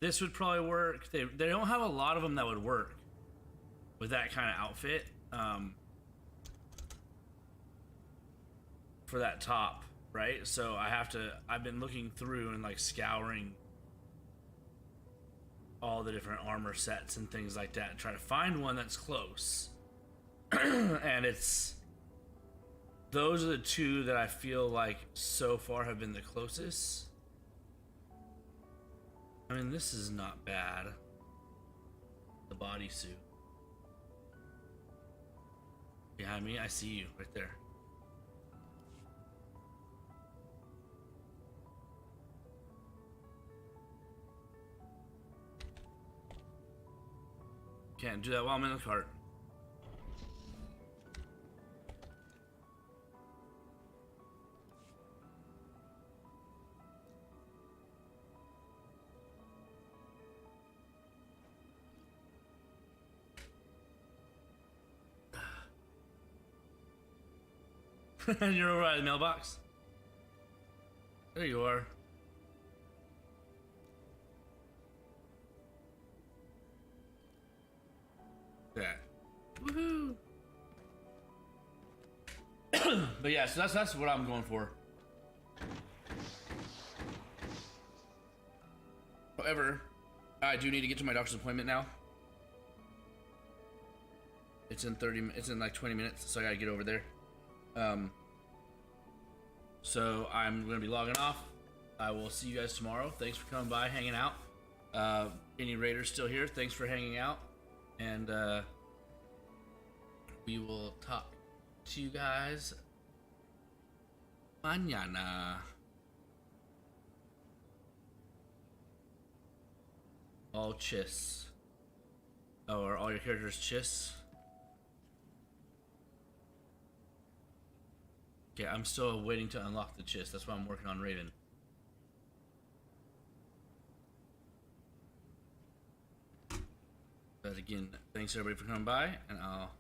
this would probably work. They don't have a lot of them that would work with that kind of outfit, for that top, right? So I've been looking through and like scouring all the different armor sets and things like that, and try to find one that's close. And those are the two that I feel like so far have been the closest. I mean, this is not bad. The bodysuit. Behind me, I see you right there. Can't do that while I'm in the cart. You're over at the mailbox? There you are. Yeah. Woohoo! But yeah, so that's what I'm going for. However, I do need to get to my doctor's appointment now. It's in like 20 minutes, so I gotta get over there. So I'm gonna be logging off. I will see you guys tomorrow. Thanks for coming by, hanging out. Any Raiders still here? Thanks for hanging out, and we will talk to you guys Mañana. All chiss. Oh, are all your characters chiss? Okay, I'm still waiting to unlock the chiss. That's why I'm working on Raven. But again, thanks everybody for coming by, and I'll